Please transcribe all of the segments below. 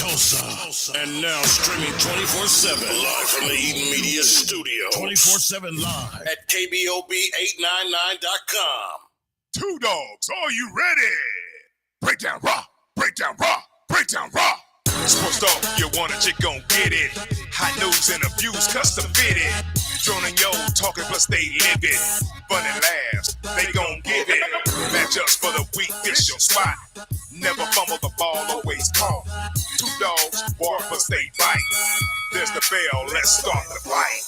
Tulsa. And now streaming 24/7 live from the Eden Media Studio. 24/7 live at KBOB899.com. 2Dawgs, are you ready? Breakdown raw, breakdown raw, breakdown raw. Sports talk, you want it, you gon' get it. Hot news and views custom fitted. Drone and yo talking plus they live it. Fun and laughs, they gon' give it. Matchups for the week, this your spot. Never fumble the ball, always call. 2Dawgs, bark plus they bite. There's the bell, let's start the fight.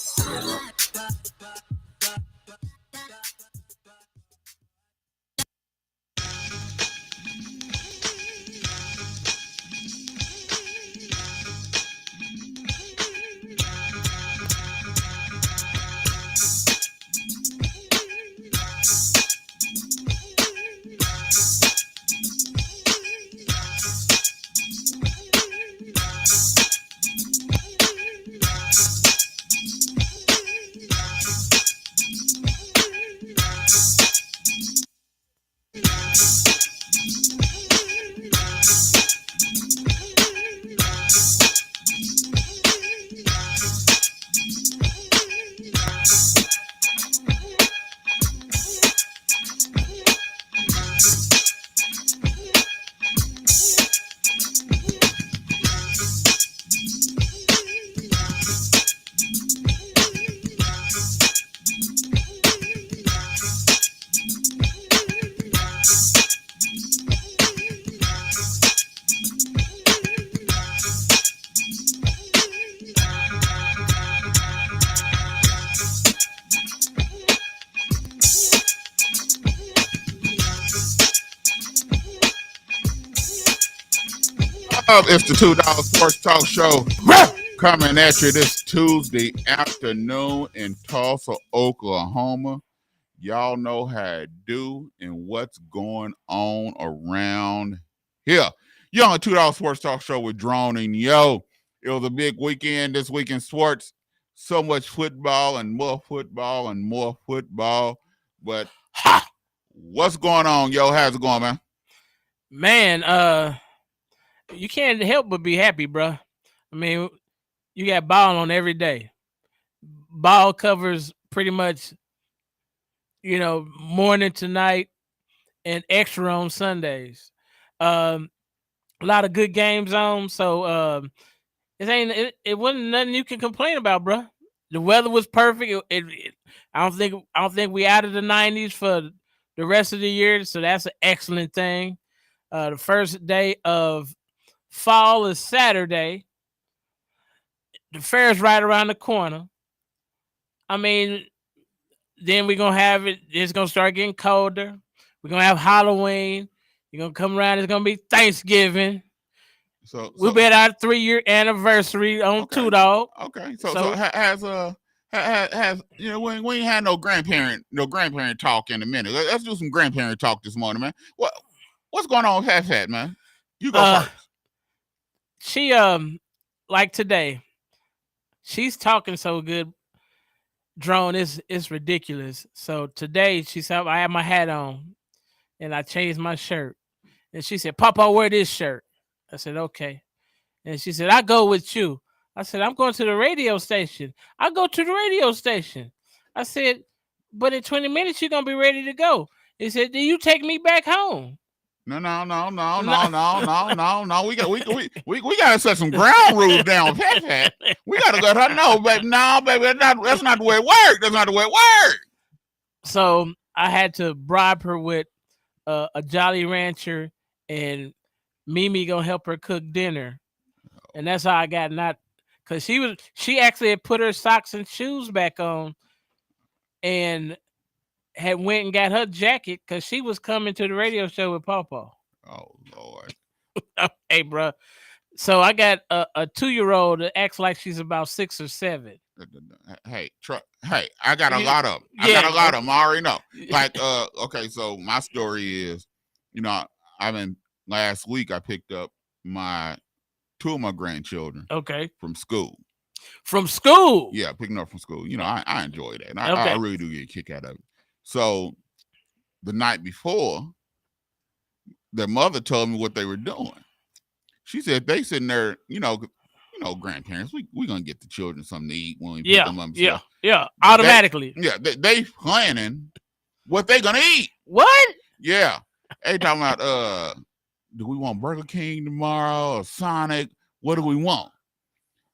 It's the 2Dawgs Sports Talk Show coming at you this Tuesday afternoon in Tulsa, Oklahoma. Y'all know how to do and what's going on around here. You're on the 2Dawgs Sports Talk Show with Drone and Yo. It was a big weekend this week in sports. So much football and more football and more football. But what's going on, Yo? How's it going, man? Man, you can't help but be happy, bro. I mean, you got ball on every day. Ball covers pretty much, morning to night and extra on Sundays. A lot of good games on, so it wasn't nothing you can complain about, bro. The weather was perfect. I don't think we out of the 90s for the rest of the year, so that's an excellent thing. The first day of fall is Saturday. The fair's right around the corner. I mean, then we're going to have it. It's going to start getting colder. We're going to have Halloween. You're going to come around. It's going to be Thanksgiving. So we'll be at our 3-year anniversary on 2Dawgs. Okay. So has we ain't had no grandparent talk in a minute. Let's do some grandparent talk this morning, man. What's going on with Fat, man? You go first. She like today, she's talking so good, Drone, it's ridiculous. So today she said I had my hat on and I changed my shirt. And she said, Papa, wear this shirt. I said, okay. And she said, I go with you. I said, I'm going to the radio station. I go to the radio station. I said, but in 20 minutes you're gonna be ready to go. He said, do you take me back home? No. We gotta set some ground rules down, Pat. We gotta let her know, baby. No, baby, that's not the way it works. That's not the way it works. So I had to bribe her with a Jolly Rancher, and Mimi gonna help her cook dinner, and that's how I got not because she actually had put her socks and shoes back on, and had went and got her jacket because she was coming to the radio show with Pawpaw. Oh, Lord. Hey, bro. So I got a 2-year-old that acts like she's about 6 or 7. Hey, I got a lot of them. I already know. Like, okay, so my story is, last week I picked up 2 of my grandchildren. Okay. From school. From school? Yeah, picking up from school. I enjoy that. I really do get a kick out of it. So the night before, their mother told me what they were doing. She said they sitting there, grandparents. We gonna get the children something to eat when we pick them up. And stuff. Automatically. They planning what they gonna eat. What? Yeah, they talking about do we want Burger King tomorrow or Sonic? What do we want?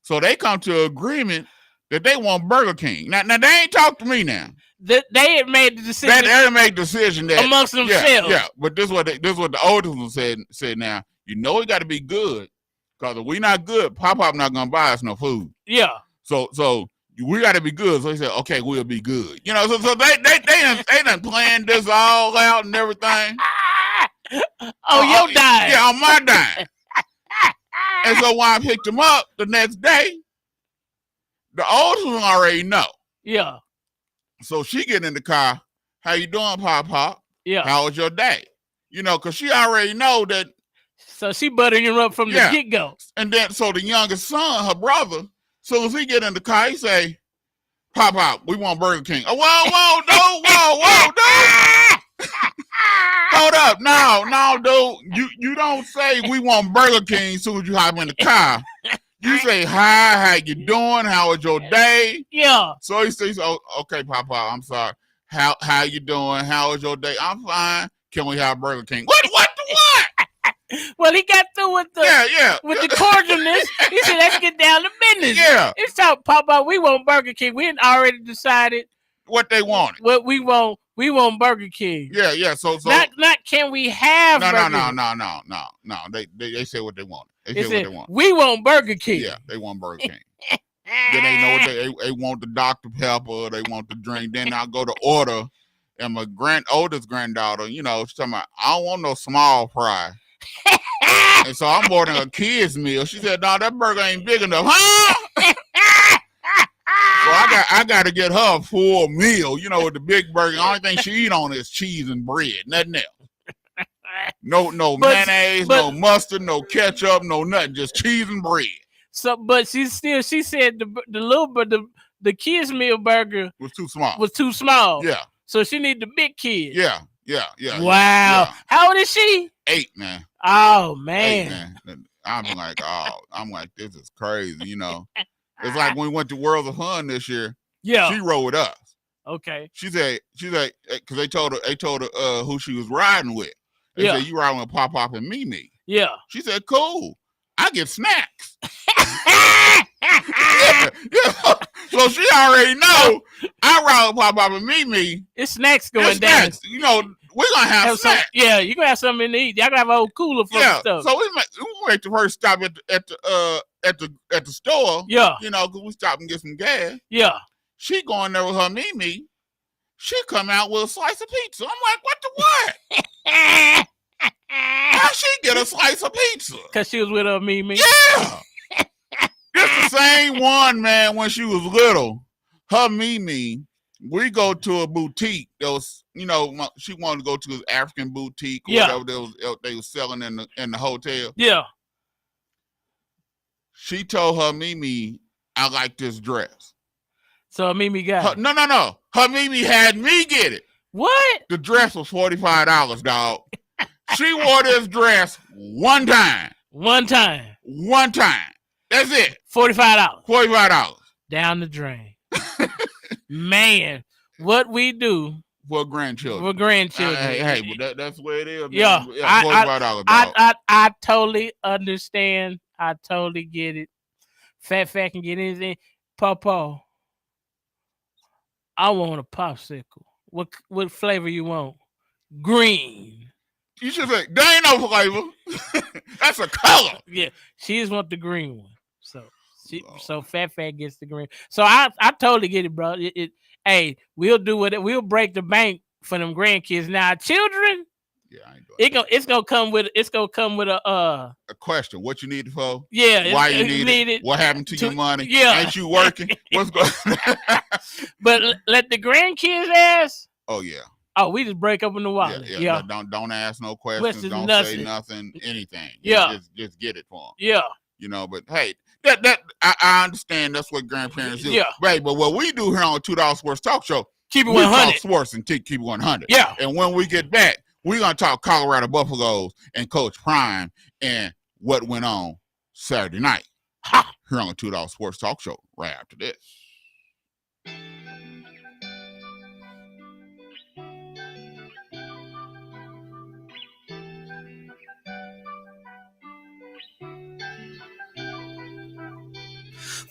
So they come to an agreement that they want Burger King. Now they ain't talked to me now. They had made the decision. They made the decision that amongst themselves. Yeah. But this is what the oldest one said. Now it got to be good, because if we not good, Pop not gonna buy us no food. Yeah. So we got to be good. So he said, okay, we'll be good. So they done planned this all out and everything. Your dime. Yeah, on my dime. And so when I picked him up the next day, the oldest one already know. Yeah. So she get in the car. How you doing, Pop? Yeah. How was your day? Because she already know that. So she buttering you up from the get-go. And then, so the youngest son, her brother, so as he get in the car, he say, Pop, we want Burger King. Oh, whoa, dude. Hold up. No, dude. You don't say we want Burger King as soon as you hop in the car. You say, hi, how you doing? How was your day? Yeah. So he says, oh, okay, Papa, I'm sorry. How you doing? How was your day? I'm fine. Can we have Burger King? What? Well, he got through with the with the cordialness. He said, let's get down to business. Yeah. It's time, Papa, we want Burger King. We had already decided what they wanted. What we want. We want Burger King. Yeah. So not can we have Burger King? No. They said what they wanted. They said what they want. We want Burger King. Yeah, they want Burger King. Then they know what they want, the Dr. Pepper, they want the drink. Then I go to order, and my oldest granddaughter, she's talking about, I don't want no small fry. And so I'm ordering a kid's meal. She said, no, that burger ain't big enough. Huh? So I got to get her a full meal, with the big burger. The only thing she eat on is cheese and bread, nothing else. No mayonnaise, no mustard, no ketchup, no nothing, just cheese and bread. So, but she said the kids' meal burger was too small. Yeah. So she need the big kid. Yeah. Wow. Yeah. How old is she? 8, man. Oh man. 8, man. I'm like, this is crazy. It's like when we went to World of Fun this year. Yeah. She rode with us. Okay. She said, because they told her who she was riding with. They said, you riding with Pop and Mimi. Yeah. She said, cool. I get snacks. yeah. So she already know I ride with Pop and Mimi. It's snacks going down. We're gonna have snacks. You're gonna have something to eat. Y'all gonna have a whole cooler full of stuff. So we make the first stop at the store. Yeah. Because we stop and get some gas. Yeah. She going there with her Mimi. She come out with a slice of pizza. I'm like, what the what? How she get a slice of pizza? Because she was with her Mimi. Yeah. It's the same one, man, when she was little. Her Mimi, we go to a boutique. That was, she wanted to go to an African boutique or whatever they was selling in the hotel. Yeah. She told her Mimi, I like this dress. So Mimi got it. No. Her Mimi had me get it. What? The dress was $45, dog. She wore this dress one time. That's it. $45. Down the drain. Man, what we do for grandchildren. Hey, but that's the way it is. Man. Yeah, $45. I totally understand. I totally get it. Fat can get anything. Papa, I want a popsicle. What flavor you want? Green. You should say, there ain't no flavor. That's a color. Yeah, she just want the green one. So Fat gets the green. So I totally get it, bro. Hey, we'll do it. We'll break the bank for them grandkids. Now, children, I ain't doing it's gonna come with a question. What you need it for? Yeah. Why you need it? What happened to your money? Yeah. Ain't you working? What's going on? But let the grandkids ask. Oh yeah. Oh, we just break up in the wallet. Yeah. Don't ask no questions. Don't say nothing. Anything. Just get it for them. Yeah. But hey, that I understand. That's what grandparents do. Yeah. Right. But what we do here on 2Dawgs Sports Talk Show, keep it 100. We talk sports and keep it 100. Yeah. And when we get back, we're gonna talk Colorado Buffaloes and Coach Prime and what went on Saturday night here on the 2Dawgs Sports Talk Show right after this.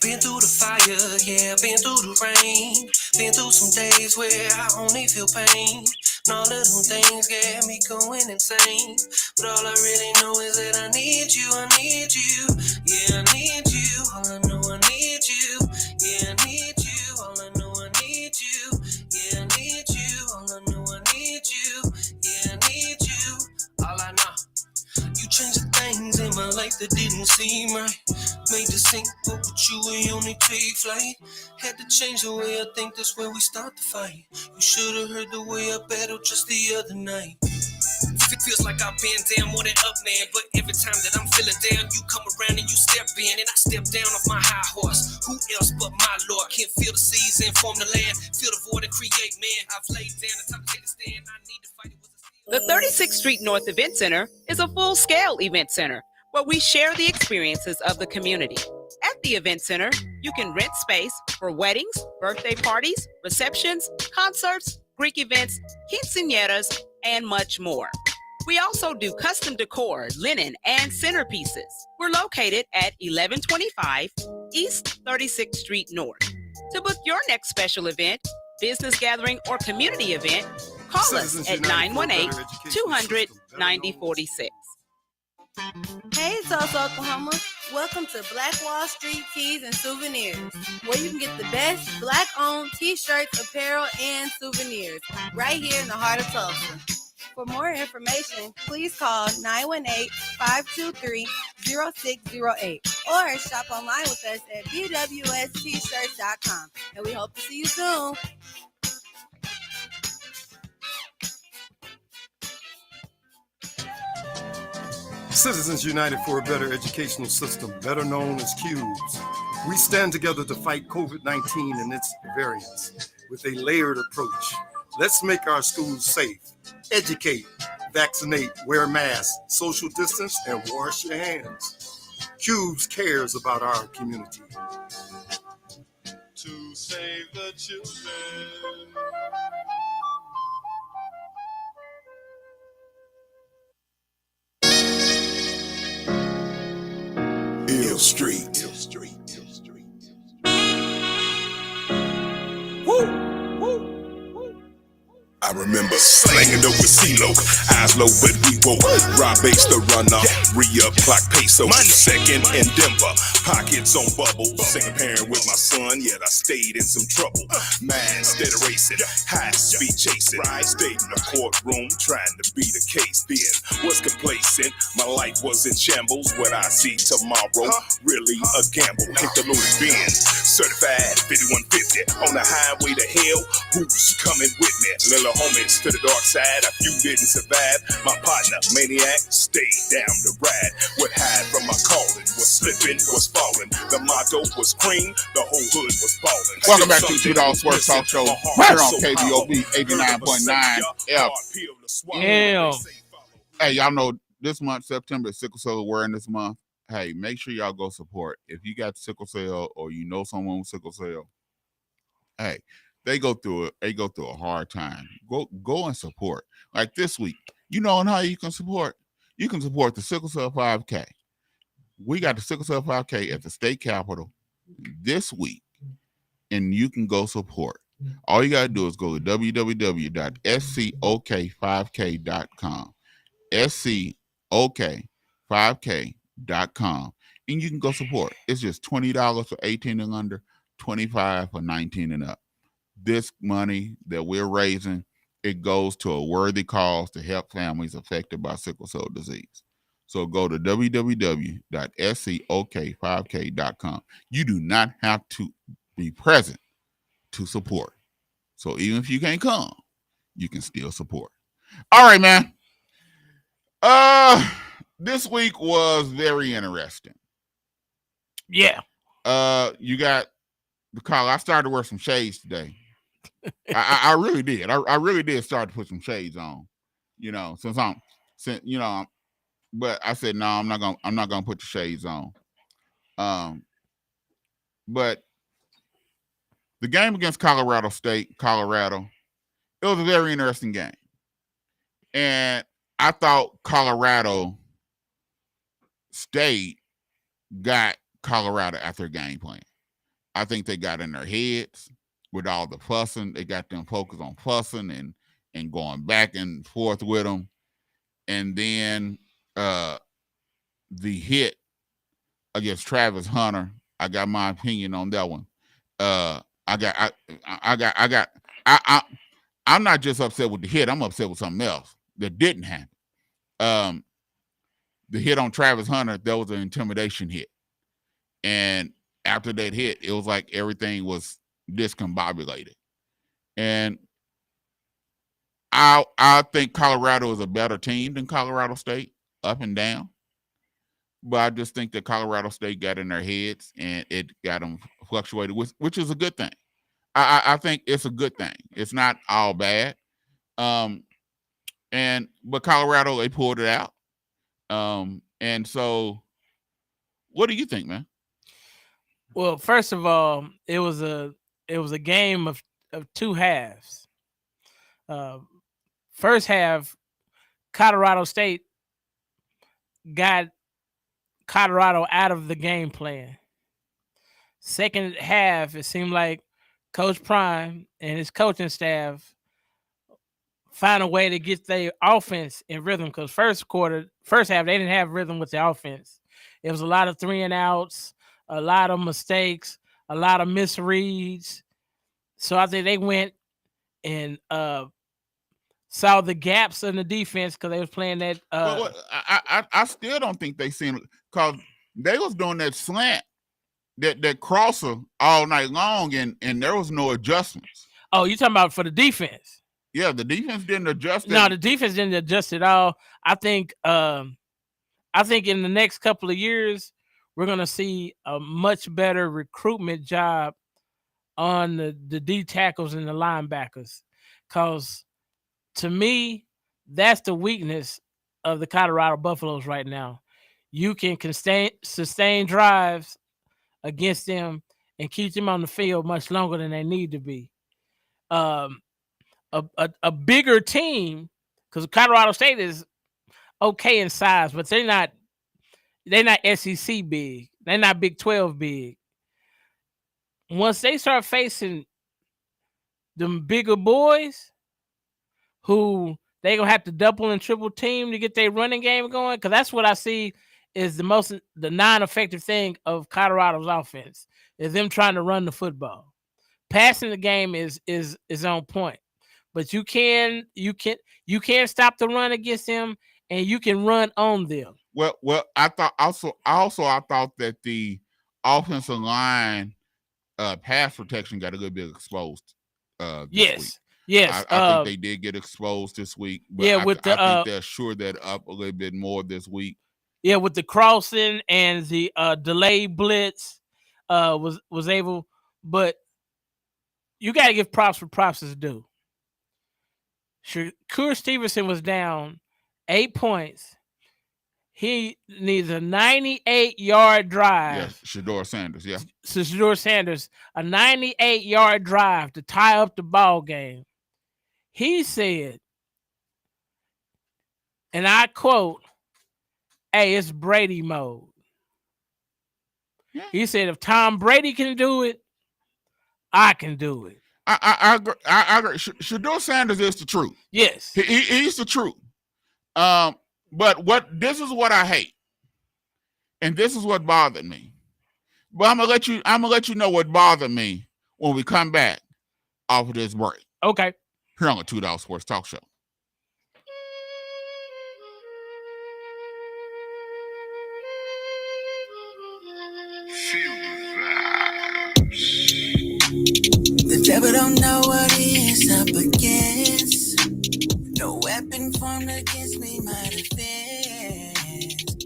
Been through the fire, yeah, been through the rain. Been through some days where I only feel pain. And all of them things get me going insane. But all I really know is that I need you, I need you. Yeah, I need you, all I know I need you. Yeah, I need you, all I know I need you. Yeah, I need you, all I know I need you. Yeah, I need you, all I know. You changed the things in my life that didn't seem right. Made the sink, but with you we only take flight. Had to change the way I think, that's where we start the fight. You should've heard the way I battled just the other night. Feels like I've been down more than up, man. But every time that I'm feeling down, you come around and you step in, and I step down off my high horse. Who else but my Lord can feel the seas and form the land, feel the void and create, man. I've laid down the time to take a stand. I need to fight it with The 36th Street North Event Center is a full-scale event center where we share the experiences of the community. At the event center, you can rent space for weddings, birthday parties, receptions, concerts, Greek events, quinceañeras, and much more. We also do custom decor, linen, and centerpieces. We're located at 1125 East 36th Street North. To book your next special event, business gathering, or community event, call us at 918-200-9046. Hey, Tulsa, Oklahoma. Welcome to Black Wall Street Tees and Souvenirs, where you can get the best Black-owned t-shirts, apparel, and souvenirs right here in the heart of Tulsa. For more information, please call 918-523-0608 or shop online with us at bwstshirts.com. And we hope to see you soon. Citizens United for a Better Educational System, better known as CUBES. We stand together to fight COVID-19 and its variants with a layered approach. Let's make our schools safe. Educate, vaccinate, wear masks, social distance, and wash your hands. CUBES cares about our community. To save the children. Ill Street. I remember slanging over CeeLo, eyes low but we woke. Rob Bass the runner, re-up clock peso. Second in Denver, pockets on bubbles. Single parent with my son, yet I stayed in some trouble. Man, instead of racing, high speed chasing. Stayed in the courtroom trying to beat a case. Then was complacent, my life was in shambles. What I see tomorrow, really a gamble. Hit the Louis Benz, certified 5150 on the highway to hell. Who's coming with me? Little homies to the dark side, a few didn't survive. My partner, maniac, stayed down the ride. Would hide from my calling, was slipping, was falling. The motto was cream, the whole hood was balling. Welcome back to the 2Dawgs Sports Talk Show here on KBOB 89.9 F. Hell. Hey, y'all know this month, September, is Sickle Cell Awareness Month. Hey, make sure y'all go support. If you got sickle cell or you know someone with sickle cell, hey, they go through a hard time. Go and support. Like this week, you know how you can support? You can support the Sickle Cell 5K. We got the Sickle Cell 5K at the state capitol this week, and you can go support. All you got to do is go to www.scok5k.com, scok5k.com, and you can go support. It's just $20 for 18 and under, $25 for 19 and up. This money that we're raising, it goes to a worthy cause to help families affected by sickle cell disease. So go to www.scok5k.com. You do not have to be present to support. So even if you can't come, you can still support. All right, man. This week was very interesting. Yeah. You got the collar. I started to wear some shades today. I really did. I really did start to put some shades on. You know, since but I said no, I'm not gonna put the shades on. But the game against Colorado State, Colorado, it was a very interesting game. And I thought Colorado State got Colorado at their game plan. I think they got in their heads with all the fussing. They got them focused on fussing and going back and forth with them. And then the hit against Travis Hunter, I got my opinion on that one. I'm not just upset with the hit. I'm upset with something else that didn't happen. The hit on Travis Hunter, that was an intimidation hit. And after that hit, it was like everything was discombobulated. And I think Colorado is a better team than Colorado State, up and down. But I just think that Colorado State got in their heads and it got them fluctuated, which is a good thing. I think it's a good thing. It's not all bad. But Colorado, they pulled it out. And so what do you think, man? Well, first of all, it was a game of two halves. First half, Colorado State got Colorado out of the game plan. Second half, it seemed like Coach Prime and his coaching staff find a way to get their offense in rhythm, because first half, they didn't have rhythm with the offense. It was a lot of 3-and-outs, a lot of mistakes, a lot of misreads. So I think they went and saw the gaps in the defense because they was playing that. I still don't think they seen it, because they was doing that slant, that crosser all night long, and there was no adjustments. Oh, you talking about for the defense? Yeah, the defense didn't adjust. No, the defense didn't adjust at all. I think in the next couple of years, we're going to see a much better recruitment job on the D tackles and the linebackers. Because to me, that's the weakness of the Colorado Buffaloes right now. You can sustain drives against them and keep them on the field much longer than they need to be. A bigger team, because Colorado State is okay in size, but they're not SEC big. They're not Big 12 big. Once they start facing them bigger boys, who they gonna have to double and triple team to get their running game going, because that's what I see is the non-effective thing of Colorado's offense is them trying to run the football. Passing the game is on point, but you can stop the run against them, and you can run on them. Well, I thought I thought that the offensive line pass protection got a little bit exposed. This week. Yes. I think they did get exposed this week. But yeah, I think they'll shore that up a little bit more this week. Yeah, with the crossing and the delayed blitz, was able, but you got to give props where props is due. Shakur Stevenson was down 8 points. He needs a 98-yard drive. Yes, Shedeur Sanders, yeah. So Shedeur Sanders, a 98-yard drive to tie up the ball game. He said, and I quote, "Hey, it's Brady mode." Yeah. He said, "If Tom Brady can do it, I can do it." I agree. Shedeur Sanders is the truth. Yes, he's the truth. But this is what I hate, and this is what bothered me. But I'm gonna let you know what bothered me when we come back off of this break. Okay. Here on the 2Dawgs Sports Talk Show. Feel the vibes. The devil don't know what he is up against. No weapon formed against me might offend.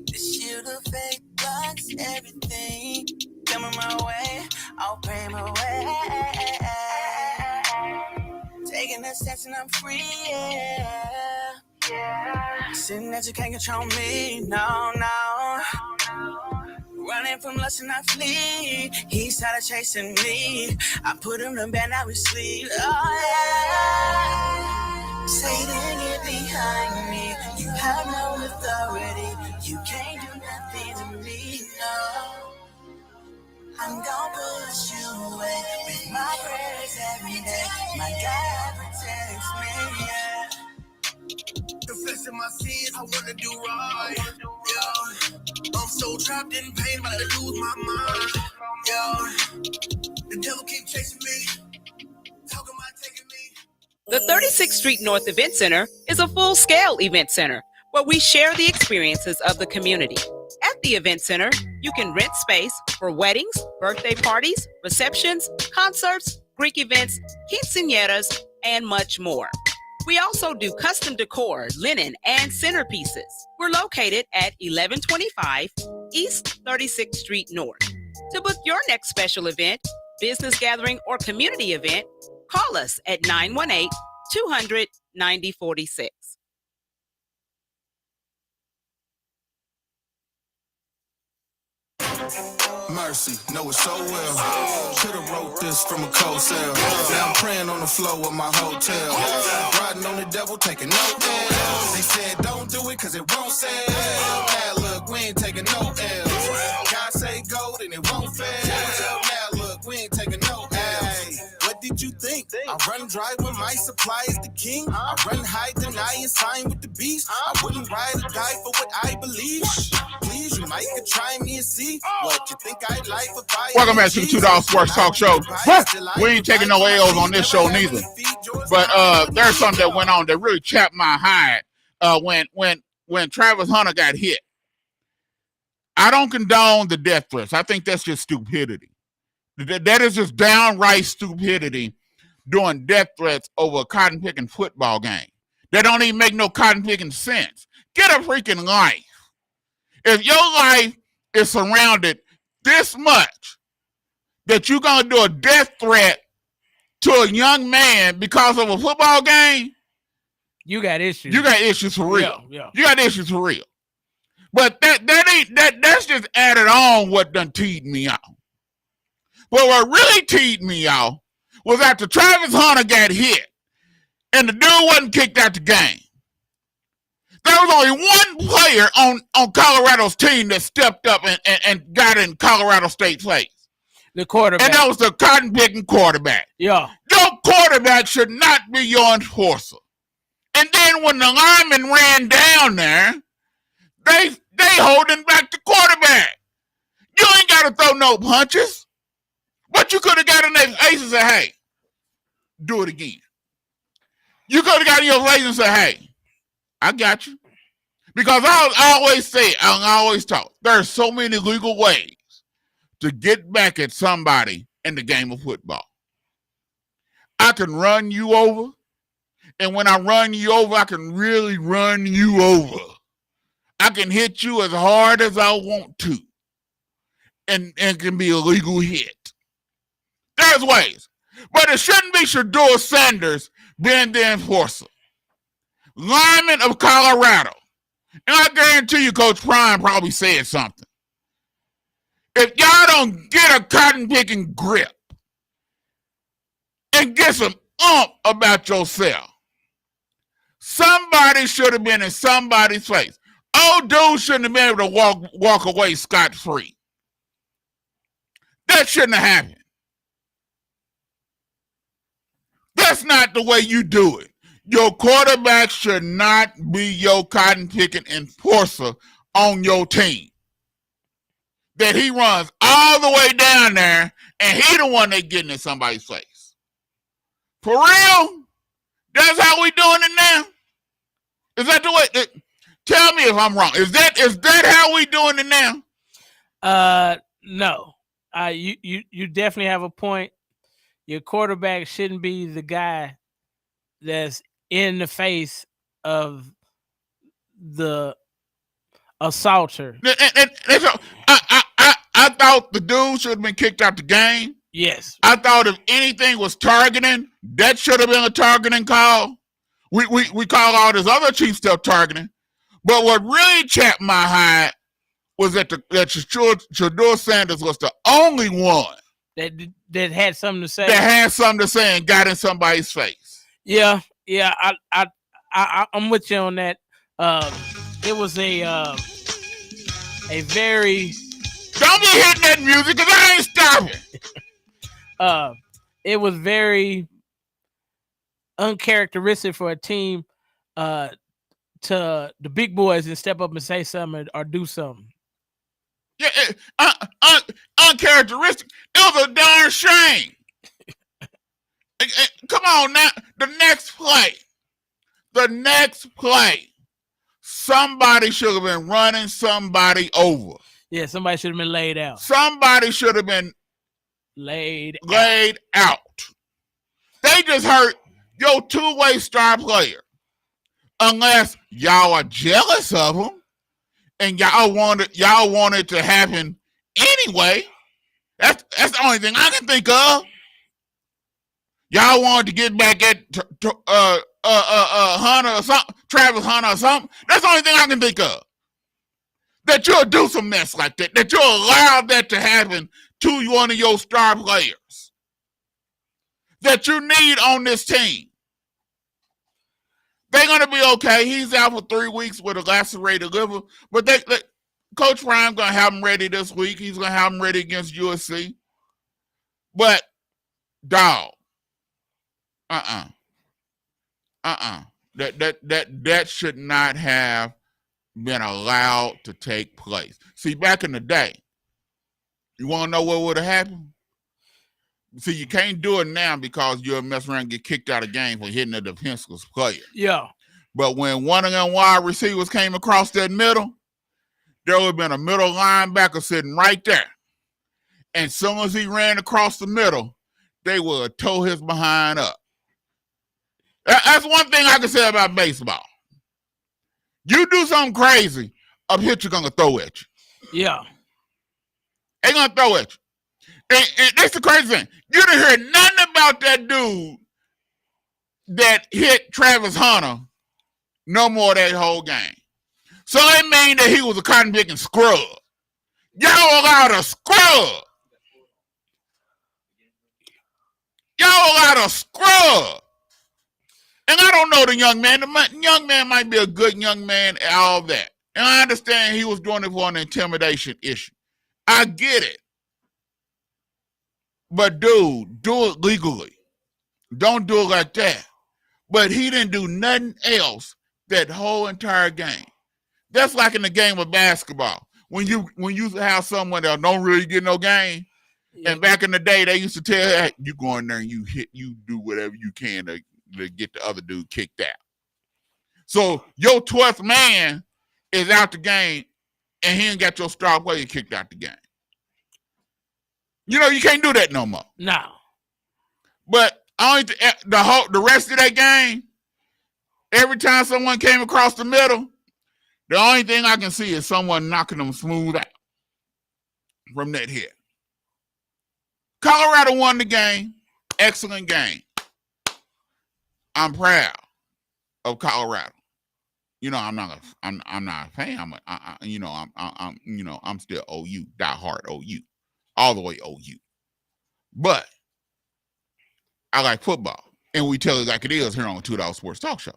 The shield of faith blocks everything coming my way. I'll pray my way. Taking a steps and I'm free, yeah. Sitting that you can't control me, no, no. Running from lust and I flee. He started chasing me. I put him to bed, now we sleep. Oh yeah. Satan, get behind me. You have no authority. You can't do nothing to me, no. I'm gonna push you away with my prayers every day. My God protects me, yeah. Confessing my sins, I wanna do right. Yeah. I'm so trapped in pain, about to lose my mind. Yeah. The devil keep chasing me, talking about taking me. The 36th Street North Event Center is a full-scale event center where we share the experiences of the community. At the event center, you can rent space for weddings, birthday parties, receptions, concerts, Greek events, quinceañeras, and much more. We also do custom decor, linen, and centerpieces. We're located at 1125 East 36th Street North. To book your next special event, business gathering, or community event, call us at 918-200-9046. Mercy, know it so well. Should've wrote this from a cold cell. Now I'm praying on the floor of my hotel. Riding on the devil, taking no L's. They said don't do it cause it won't sell. Now look, we ain't taking no L's. God say go, then it won't fail. Now look, we ain't taking no L's. What did you think? I run dry when my supply is the king. I run high, deny, and sign with the beast. I wouldn't ride or die for what I believe. Please, you might could try me and see what you think I'd like for fire. Welcome back to the 2Dawgs Sports Talk Show. We ain't taking no L's on this show neither. But there's something that went on that really chapped my hide when Travis Hunter got hit. I don't condone the death threats. I think that's just stupidity. That is just downright stupidity, doing death threats over a cotton-picking football game. That don't even make no cotton-picking sense. Get a freaking life. If your life is surrounded this much that you're going to do a death threat to a young man because of a football game, you got issues. You got issues for real. Yeah. You got issues for real. But that's just added on what done teed me off. But what really teed me off was after Travis Hunter got hit and the dude wasn't kicked out the game. There was only one player on Colorado's team that stepped up and got in Colorado State's face. The quarterback. And that was the cotton-picking quarterback. Yeah. Your quarterback should not be your enforcer. And then when the linemen ran down there, they holding back the quarterback. You ain't got to throw no punches. But you could have got in their face and said, hey, do it again. You could have got in your face and said, hey, I got you. Because I always say, I always talk, there are so many legal ways to get back at somebody in the game of football. I can run you over, and when I run you over, I can really run you over. I can hit you as hard as I want to, and it can be a legal hit. There's ways. But it shouldn't be Shedeur Sanders being the enforcer. Lineman of Colorado. And I guarantee you Coach Prime probably said something. If y'all don't get a cotton-picking grip and get some about yourself, somebody should have been in somebody's face. Old dude shouldn't have been able to walk away scot-free. That shouldn't have happened. That's not the way you do it. Your quarterback should not be your cotton-picking enforcer on your team. That he runs all the way down there and he the one that's getting in somebody's face. For real? That's how we doing it now? Is that the way? Tell me if I'm wrong. Is that how we doing it now? No. You definitely have a point. Your quarterback shouldn't be the guy that's in the of the assaulter. I thought the dude should have been kicked out the game. Yes. I thought if anything was targeting, that should have been a targeting call. We call all this other cheap stuff targeting. But what really chapped my hide was that Shedeur Sanders was the only one that had something to say. That had something to say and got in somebody's face. Yeah. I'm with you on that. It was a very. Don't be hitting that music because I ain't stopping. It was very uncharacteristic for a team to the big boys and step up and say something or do something. Yeah, uncharacteristic. It was a darn shame. Come on now. The next play, somebody should have been running somebody over. Yeah, somebody should have been laid out. Somebody should have been laid out. They just hurt your two-way star player. Unless y'all are jealous of him and y'all want it to happen anyway. That's the only thing I can think of. Y'all wanted to get back at Hunter or something, Travis Hunter or something. That's the only thing I can think of. That you'll do some mess like that. That you'll allow that to happen to one of your star players that you need on this team. They're going to be okay. He's out for 3 weeks with a lacerated liver. But Coach Ryan going to have him ready this week. He's going to have him ready against USC. But, dog, that should not have been allowed to take place. See, back in the day, you want to know what would have happened? See, you can't do it now because you'll mess around and get kicked out of game for hitting a defenseless player. Yeah. But when one of them wide receivers came across that middle, there would have been a middle linebacker sitting right there. And as soon as he ran across the middle, they would have tore his behind up. That's one thing I can say about baseball. You do something crazy, a pitcher going to throw at you. Yeah. They're going to throw at you. And that's the crazy thing. You didn't hear nothing about that dude that hit Travis Hunter no more that whole game. So it mean that he was a cotton picking scrub. Y'all allowed a scrub. Y'all allowed a scrub. And I don't know the young man. The young man might be a good young man and all that. And I understand he was doing it for an intimidation issue. I get it. But dude, do it legally. Don't do it like that. But he didn't do nothing else that whole entire game. That's like in the game of basketball. When you have someone that don't really get no game, and back in the day they used to tell you, hey, you go in there and you do whatever you can to get the other dude kicked out. So your 12th man is out the game and he ain't got your star player kicked out the game. You know, you can't do that no more. No. But the rest of that game, every time someone came across the middle, the only thing I can see is someone knocking them smooth out from that hit. Colorado won the game. Excellent game. I'm proud of Colorado. You know, I'm not a fan. I'm still OU, diehard OU. All the way OU. But I like football. And we tell it like it is here on the 2Dawgs Sports Talk Show.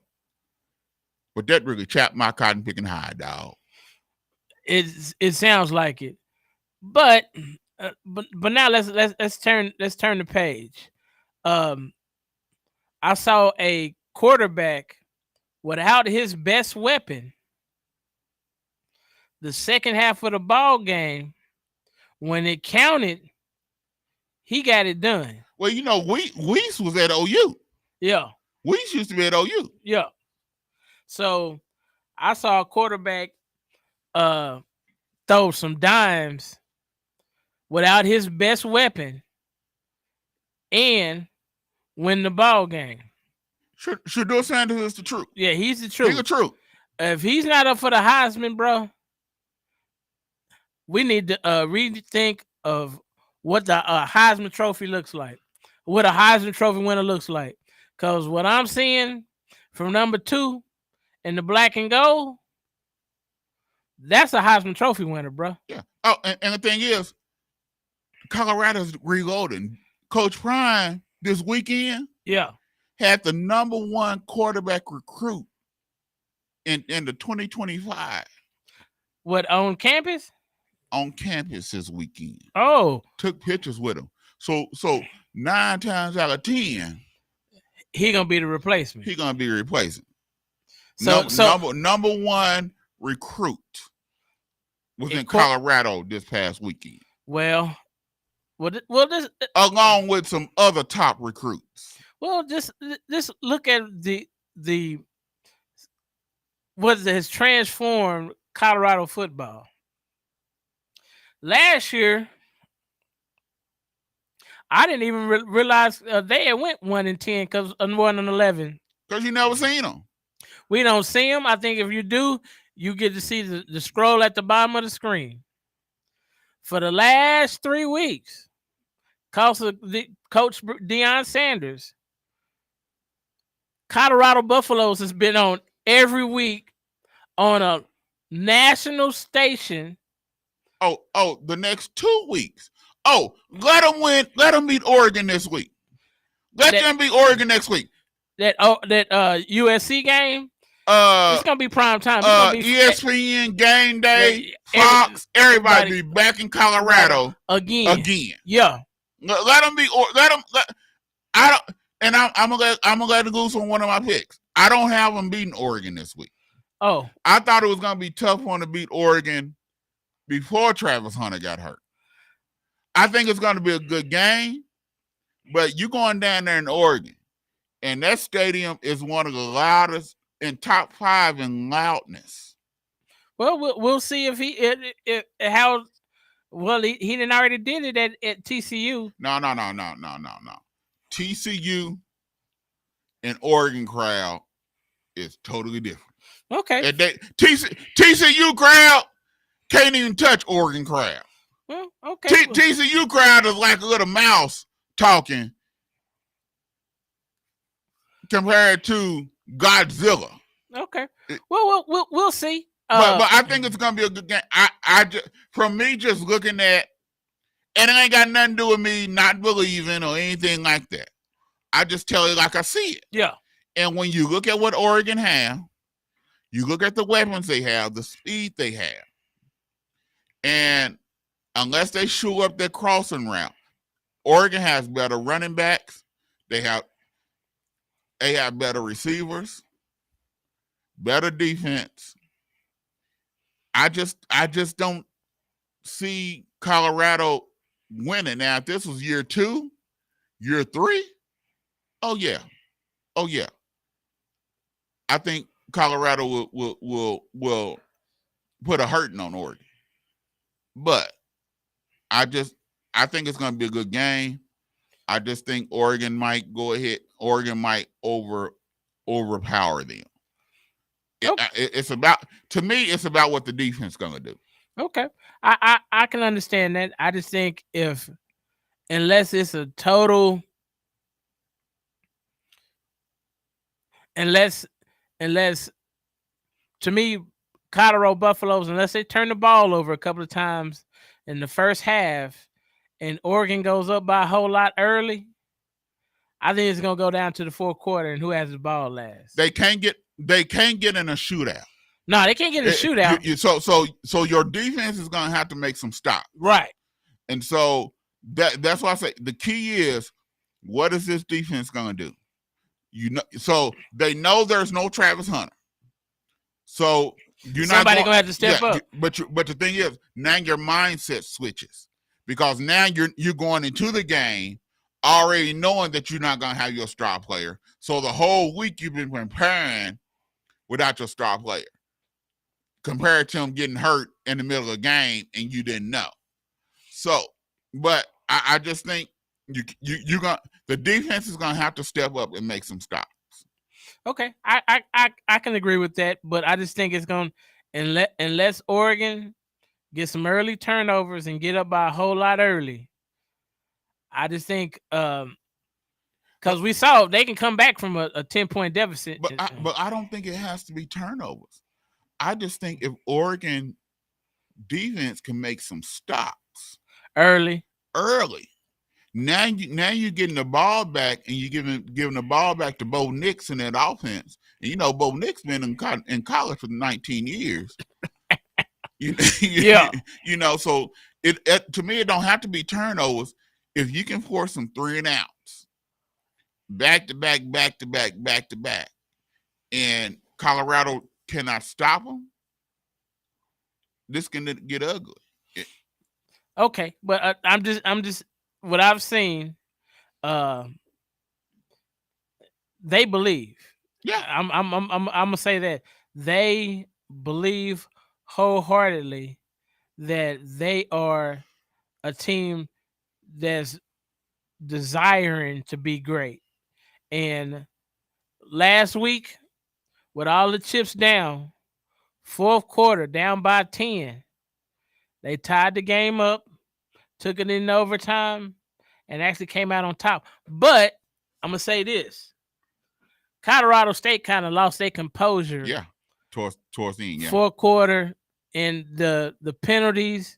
But that really chapped my cotton picking hide, dog. It sounds like it. But now let's turn the page. I saw a quarterback without his best weapon. The second half of the ball game, when it counted, he got it done. Well, you know, Weiss was at OU. Yeah. Weiss used to be at OU. Yeah. So I saw a quarterback throw some dimes without his best weapon and win the ball game. Shedeur Sanders is the truth. Yeah, he's the truth. He's the truth. If he's not up for the Heisman, bro, we need to rethink of what the Heisman Trophy looks like, what a Heisman Trophy winner looks like. Because what I'm seeing from number 2 in the black and gold, that's a Heisman Trophy winner, bro. Yeah. Oh, and the thing is, Colorado's reloading. Coach Prime this weekend had the number 1 quarterback recruit in the 2025. What, on campus? On campus this weekend. Oh. Took pictures with him. So 9 times out of 10, he gonna be the replacement. He gonna be replacing. So number 1 recruit was in Colorado this past weekend. Well, this along with some other top recruits. Well, just look at the what has transformed Colorado football. Last year, I didn't even realize they had went 1-10 because 1-11. Because you never seen them. We don't see them. I think if you do, you get to see the scroll at the bottom of the screen. For the last 3 weeks, Coach Deion Sanders, Colorado Buffaloes has been on every week on a national station. Oh, the next 2 weeks. Oh, let them win. Let them beat Oregon this week. Let them beat Oregon next week. That USC game. It's gonna be prime time. ESPN Game Day, Fox, everybody be back in Colorado again. Yeah. Let them be. I don't. And I'm gonna let the goose on one of my picks. I don't have them beating Oregon this week. Oh, I thought it was gonna be tough for them to beat Oregon before Travis Hunter got hurt. I think it's gonna be a good game, but you're going down there in Oregon, and that stadium is one of the loudest in top 5 in loudness. Well, we'll see if he didn't already did it at TCU. No. TCU and Oregon crowd is totally different. Okay. TCU crowd can't even touch Oregon crowd. Well, okay. TCU crowd is like a little mouse talking compared to Godzilla. Okay. Well, we'll see. But I think it's gonna be a good game. From me just looking at, and it ain't got nothing to do with me not believing or anything like that. I just tell you like I see it. Yeah. And when you look at what Oregon have, you look at the weapons they have, the speed they have, and unless they shoe up their crossing route, Oregon has better running backs. They have better receivers, better defense. I just don't see Colorado winning. Now, if this was year 2, year 3, oh yeah. I think Colorado will put a hurting on Oregon. But I think it's going to be a good game. I just think Oregon might go ahead. Oregon might overpower them. It's about what the defense is going to do. Okay. I can understand that. I just think unless it's a total, unless to me, Colorado Buffaloes, unless they turn the ball over a couple of times in the first half and Oregon goes up by a whole lot early, I think it's going to go down to the fourth quarter and who has the ball last. They can't get in a shootout. No, they can't get in a shootout. So your defense is going to have to make some stops. Right. And so that's why I say the key is, what is this defense going to do? So they know there's no Travis Hunter. So somebody gonna have to step up. But the thing is, now your mindset switches, because now you're going into the game already knowing that you're not gonna have your star player. So the whole week you've been preparing without your star player, compared to him getting hurt in the middle of the game and you didn't know. So, but I just think the defense is gonna have to step up and make some stops. Okay, I can agree with that, but I just think it's going to, unless Oregon get some early turnovers and get up by a whole lot early, I just think because we saw they can come back from a 10-point deficit. But I don't think it has to be turnovers. I just think if Oregon defense can make some stops early. Now you're getting the ball back, and you're giving the ball back to Bo Nix in that offense. And you know Bo Nix been in college for 19 years. Yeah. You know, so it to me it don't have to be turnovers. If you can force some 3 and outs, back to back, and Colorado cannot stop them, this can get ugly. Okay, but I'm just what I've seen. They believe. Yeah, I'm gonna say that they believe wholeheartedly that they are a team that's desiring to be great. And last week, with all the chips down, fourth quarter down by 10, they tied the game up, took it in overtime, and actually came out on top. But I'm gonna say this: Colorado State kind of lost their composure. Yeah, towards the end. Yeah. Fourth quarter, and the penalties.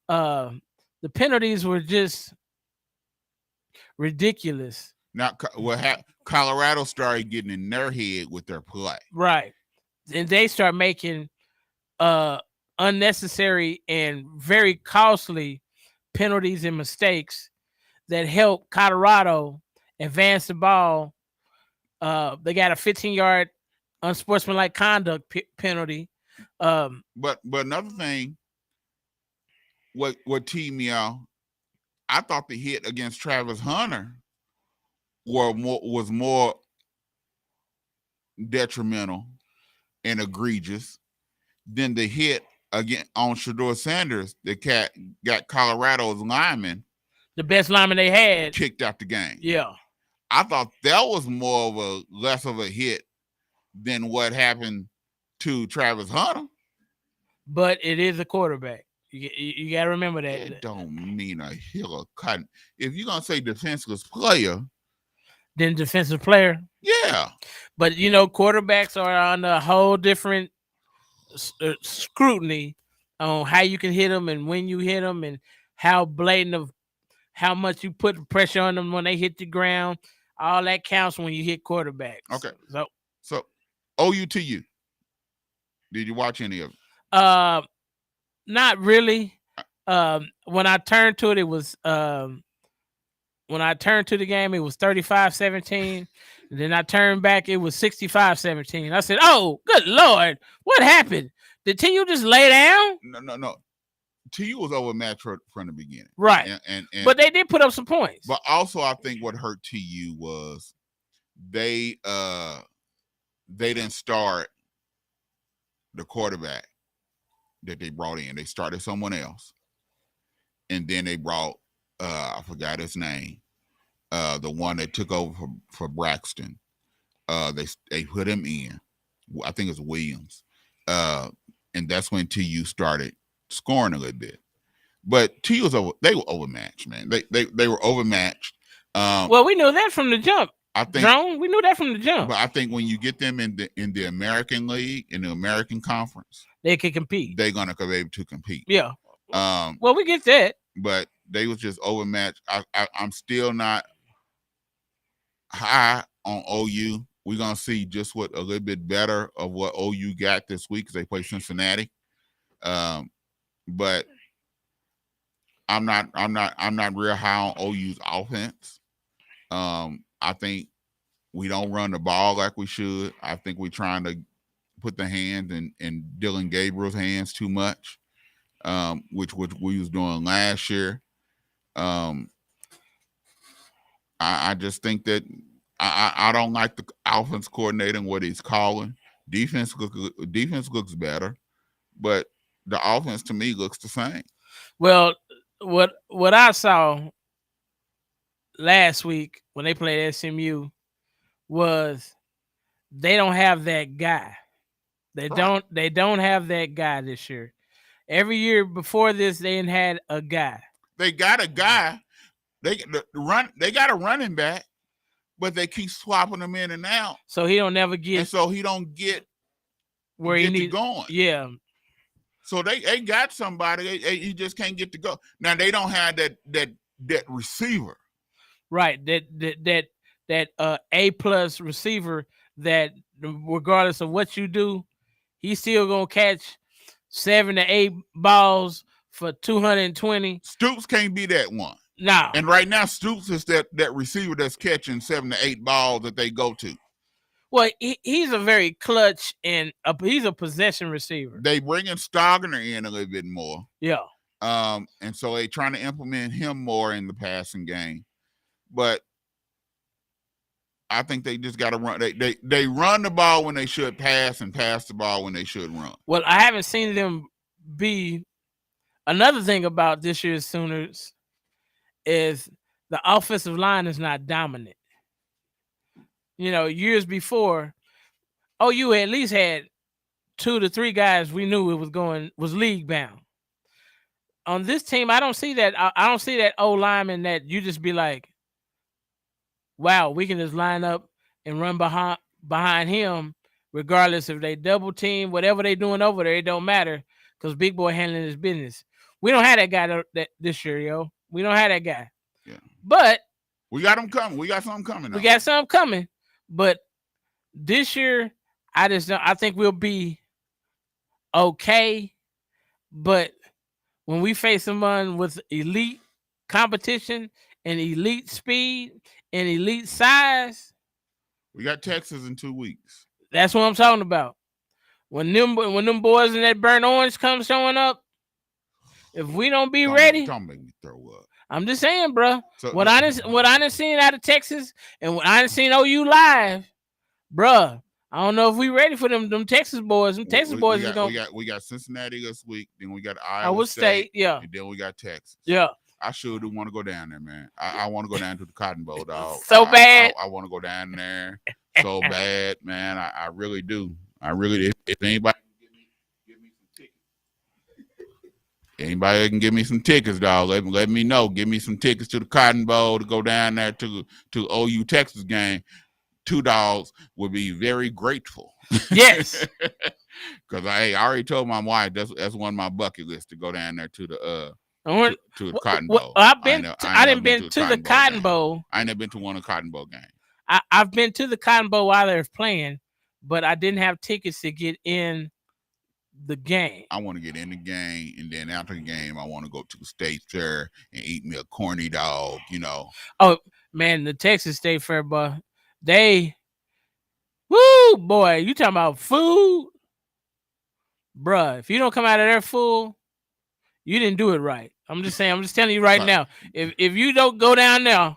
The penalties were just ridiculous. Now, Colorado started getting in their head with their play. Right. And they start making unnecessary and very costly penalties and mistakes that help Colorado advance the ball. They got a 15-yard unsportsmanlike conduct penalty. But another thing, what teed me off, I thought the hit against Travis Hunter was more detrimental and egregious than the hit again on Shedeur Sanders that got Colorado's lineman, the best lineman they had, kicked out the game. Yeah. I thought that was less of a hit than what happened to Travis Hunter. But it is a quarterback. You got to remember that. It don't mean a hill of cotton. If you're going to say defenseless player, then defensive player. Yeah. But, quarterbacks are on a whole different scrutiny on how you can hit them and when you hit them and how blatant of how much you put pressure on them when they hit the ground. All that counts when you hit quarterbacks. Okay. So OU to you. Did you watch any of it? Not really. When I turned to it, it was when I turned to the game, it was 35-17. And then I turned back, it was 65-17. I said, "Oh, good Lord, what happened? Did TU just lay down?" No. TU was overmatched from the beginning, right? And but they did put up some points. But also, I think what hurt TU was they didn't start the quarterback that they brought in. They started someone else, and then they brought I forgot his name, the one that took over for Braxton. They put him in. I think it's Williams, and that's when TU started scoring a little bit. But TU they were overmatched, man. They were overmatched. Well, we knew that from the jump. I think we knew that from the jump. But I think when you get them in the American League, in the American Conference, they can compete. They're gonna be able to compete. Yeah. Well, we get that. But they was just overmatched. I'm still not high on OU. We're gonna see just what a little bit better of what OU got this week because they play Cincinnati. But I'm not real high on OU's offense. I think we don't run the ball like we should. I think we're trying to put the hands in Dylan Gabriel's hands too much, which we was doing last year. I just think that I don't like the offense coordinator and what he's calling. Defense looks better, but the offense to me looks the same. Well, what I saw last week when they played SMU was they don't have that guy. They don't have that guy this year. Every year before this, they ain't had a guy. They got a guy. They got a running back. but they keep swapping him in and out. So he don't never get. And so he don't get where he needs going. Yeah. So they got somebody. He just can't get to go. Now they don't have that receiver. Right. That A+ receiver that regardless of what you do, he's still gonna catch 7 to 8 balls for 220. Stoops can't be that one. No. And right now, Stoops is that receiver that's catching 7 to 8 balls that they go to. Well, he's a very clutch and he's a possession receiver. They bringing Stogner in a little bit more. Yeah. And so they trying to implement him more in the passing game. But I think they just got to run. They run the ball when they should pass and pass the ball when they should run. Well, I haven't seen them be. Another thing about this year's Sooners is the offensive line is not dominant. You know, years before, OU at least had 2 to 3 guys we knew was league bound. On this team, I don't see that. I don't see that O lineman that you just be like, wow, we can just line up and run behind him, regardless if they double team, whatever they doing over there, it don't matter because Big Boy handling his business. We don't have that guy this year, yo. We don't have that guy. Yeah. But we got him coming. We got something coming. We got something coming. But this year, I think we'll be okay. But when we face someone with elite competition and elite speed and elite size, we got Texas in 2 weeks. That's what I'm talking about. When them boys in that burnt orange come showing up, if we don't be ready, don't make me throw up. I'm just saying, bro. So, what I done seen out of Texas and what I done seen OU live, bro. I don't know if we ready for them Texas boys. Them Texas boys is gonna. We got Cincinnati this week. Then we got Iowa State. Yeah. And then we got Texas. Yeah. I sure do want to go down there, man. I want to go down to the Cotton Bowl, dog. So bad. I want to go down there so bad, man. I really do. I really do. If anybody can give me some tickets. Anybody can give me some tickets, dog. Let me know. Give me some tickets to the Cotton Bowl to go down there to OU Texas game. 2Dawgs would be very grateful. Yes. Because I already told my wife that's one of my bucket lists to go down there to the Cotton Bowl. I didn't been to the Cotton Bowl. I ain't never been to one of the Cotton Bowl games. I've been to the Cotton Bowl while they're playing, but I didn't have tickets to get in the game. I want to get in the game, and then after the game, I want to go to the State Fair and eat me a corny dog, you know. Oh, man, the Texas State Fair, boy. You talking about food? Bruh, if you don't come out of there full, you didn't do it right. I'm just telling you right now. If you don't go down there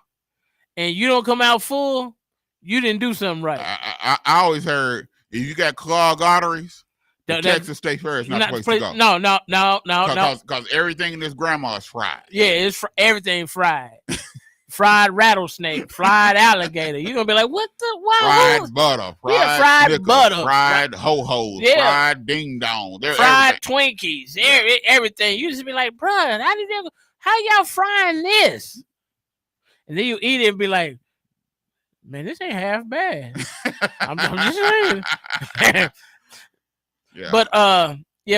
and you don't come out full, you didn't do something right. I always heard if you got clogged arteries, the Texas State Fair is not the place to go. No. Because everything in this grandma is fried. Yeah, it's everything fried. Fried rattlesnake, fried alligator. You're going to be like, what the? Wow. Fried butter. Fried butter. Fried ho-hos. Yeah. Fried ding-dong. Fried Twinkies. Everything. You just be like, bro, how y'all frying this? And then you eat it and be like, man, this ain't half bad. I'm just saying. Yeah. But,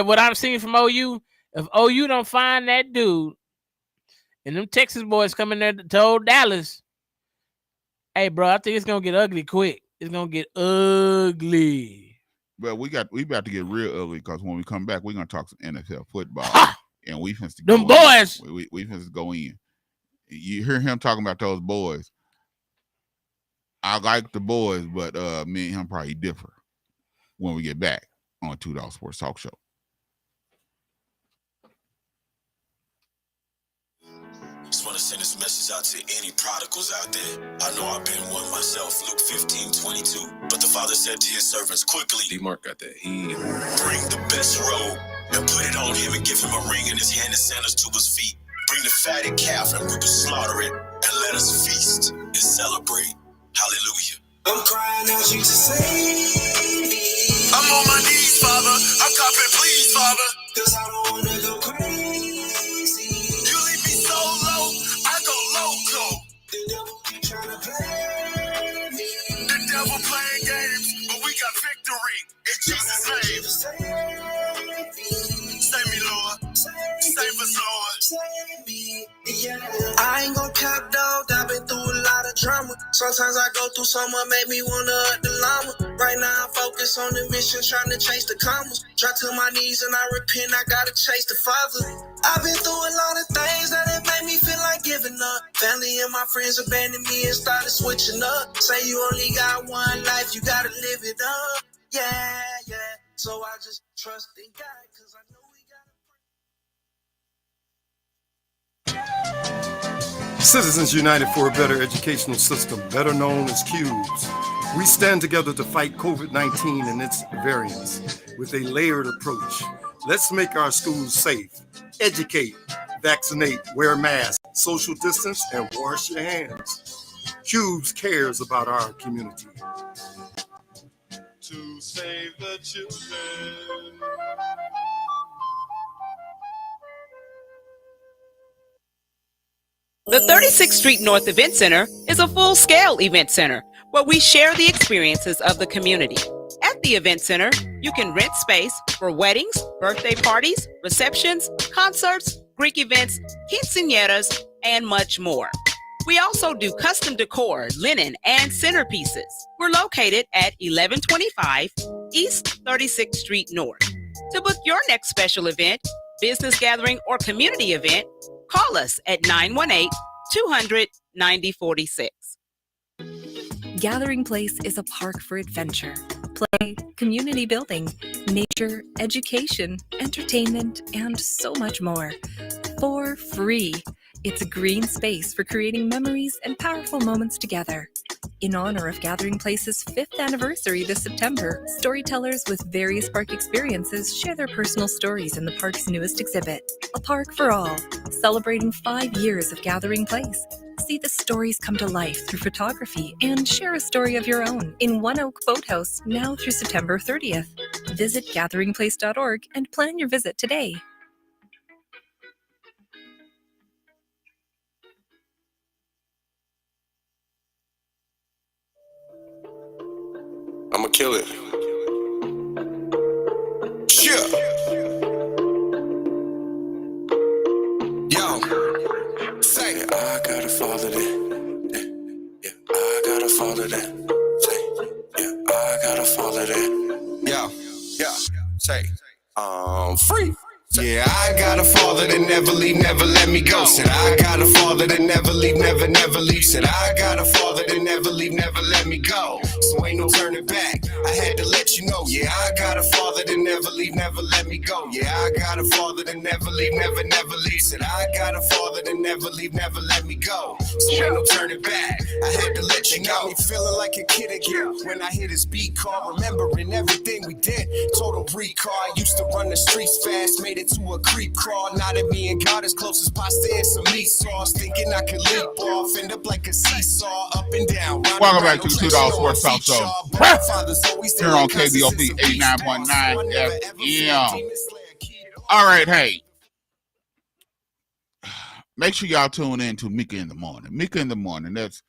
what I'm seeing from OU, if OU don't find that dude, and them Texas boys coming there to old Dallas, hey, bro, I think it's going to get ugly quick. It's going to get ugly. But we about to get real ugly because when we come back, we're going to talk some NFL football. And we finna them boys. We finna go in. You hear him talking about those boys. I like the boys, but me and him probably differ when we get back on 2Dawgs Sports Talk Show. Just want to send this message out to any prodigals out there. I know I've been one myself, Luke 15:22. But the Father said to his servants, quickly, D-Mark got that. Bring the best robe and put it on him and give him a ring in his hand and sandals to his feet. Bring the fatted calf and we will slaughter it and let us feast and celebrate. Hallelujah. I'm crying out you to save me. I'm on my knees, Father. I'm copping, please, Father. Cause I don't wanna go crazy. So low, I go loco. The devil keep trying to play Devil playing games, but we got victory in Jesus' name. Save me, Lord. Save us, Lord. I ain't gon' cap, dog. I've been through a lot of drama. Sometimes I go through someone make me wanna up the llama. Right now I focus on the mission, trying to chase the commas. Drop to my knees and I repent, I gotta chase the Father. I've been through a lot of things that it made me feel like giving up. Family and my friends abandoned me and started switching up. Say you only got one life, you gotta live it up. Yeah, yeah. So I just trust in God, cause I know we gotta. Citizens United for a Better Educational System, better known as CUBES. We stand together to fight COVID-19 and its variants with a layered approach. Let's make our schools safe. Educate, vaccinate, wear masks, social distance, and wash your hands. CUBES cares about our community. To save the children. The 36th Street North Event Center is a full-scale event center where we share the experiences of the community. At the Event Center, you can rent space for weddings, birthday parties, receptions, concerts, Greek events, quinceañeras, and much more. We also do custom decor, linen, and centerpieces. We're located at 1125 East 36th Street North. To book your next special event, business gathering, or community event, call us at 918-200-9046. Gathering Place is a park for adventure, play, community building, nature, education, entertainment, and so much more. For free. It's a green space for creating memories and powerful moments together. In honor of Gathering Place's 5th anniversary this September, storytellers with various park experiences share their personal stories in the park's newest exhibit, A Park for All, celebrating 5 years of Gathering Place. See the stories come to life through photography and share a story of your own in One Oak Boathouse now through September 30th. Visit gatheringplace.org and plan your visit today. I'ma kill it. Yeah. Yo, say I gotta follow that. Yeah, I gotta follow that. Say, yeah, I gotta follow that. Yo, yeah, say, free. Yeah, I got a father that never leave, never let me go. Said I got a father that never leave, never, never leave. Said I got a father that never leave, never let me go. So ain't no turning back. I had to let you know. Yeah, I got a father that never leave, never let me go. Yeah, I got a father that never leave, never, never leave. Said I got a father that never leave, never let me go. So ain't no turning back. I had to let you know. Got me feeling like a kid again when I hit his beat car, remembering everything we did. Total recall. I used to run the streets fast, made it to a creep crawl. Now that me and God as close as pasta and some meat sauce, thinking I could leap off, end up like a seesaw, up and down. Welcome back to the 2Dawgs Sports Talk Show here on KBOB 89.9 FM. All right, hey, make sure y'all tune in to Mika in the Morning. Mika in the Morning. That's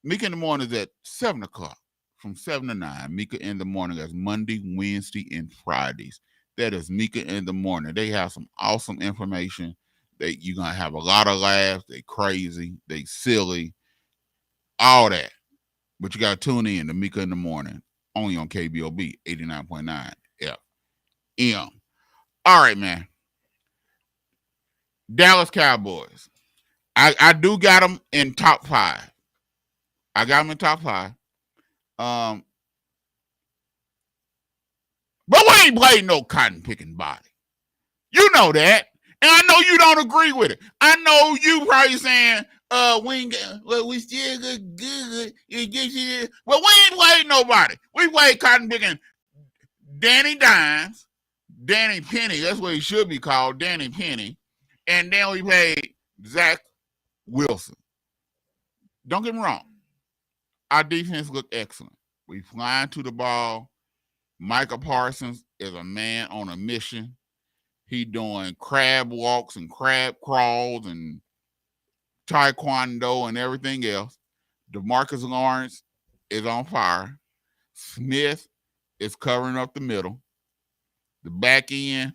Mika in the Morning is at 7 o'clock from 7 to 9. Mika in the Morning. That's Monday, Wednesday, and Fridays. That is Mika in the Morning. They have some awesome information. You're going to have a lot of laughs. They crazy. They silly. All that. But you got to tune in to Mika in the Morning. Only on KBOB 89.9 FM. All right, man. Dallas Cowboys. I do got them in top 5. I got them in top 5. But we ain't playing no cotton picking body. You know that. And I know you don't agree with it. I know you probably saying, we still good. Well, we ain't played nobody. We played cotton picking Danny Dimes, Danny Penny. That's what he should be called, Danny Penny. And then we played Zach Wilson. Don't get me wrong. Our defense looked excellent. We flying to the ball. Micah Parsons is a man on a mission. He doing crab walks and crab crawls and taekwondo and everything else. DeMarcus Lawrence is on fire. Smith is covering up the middle. The back end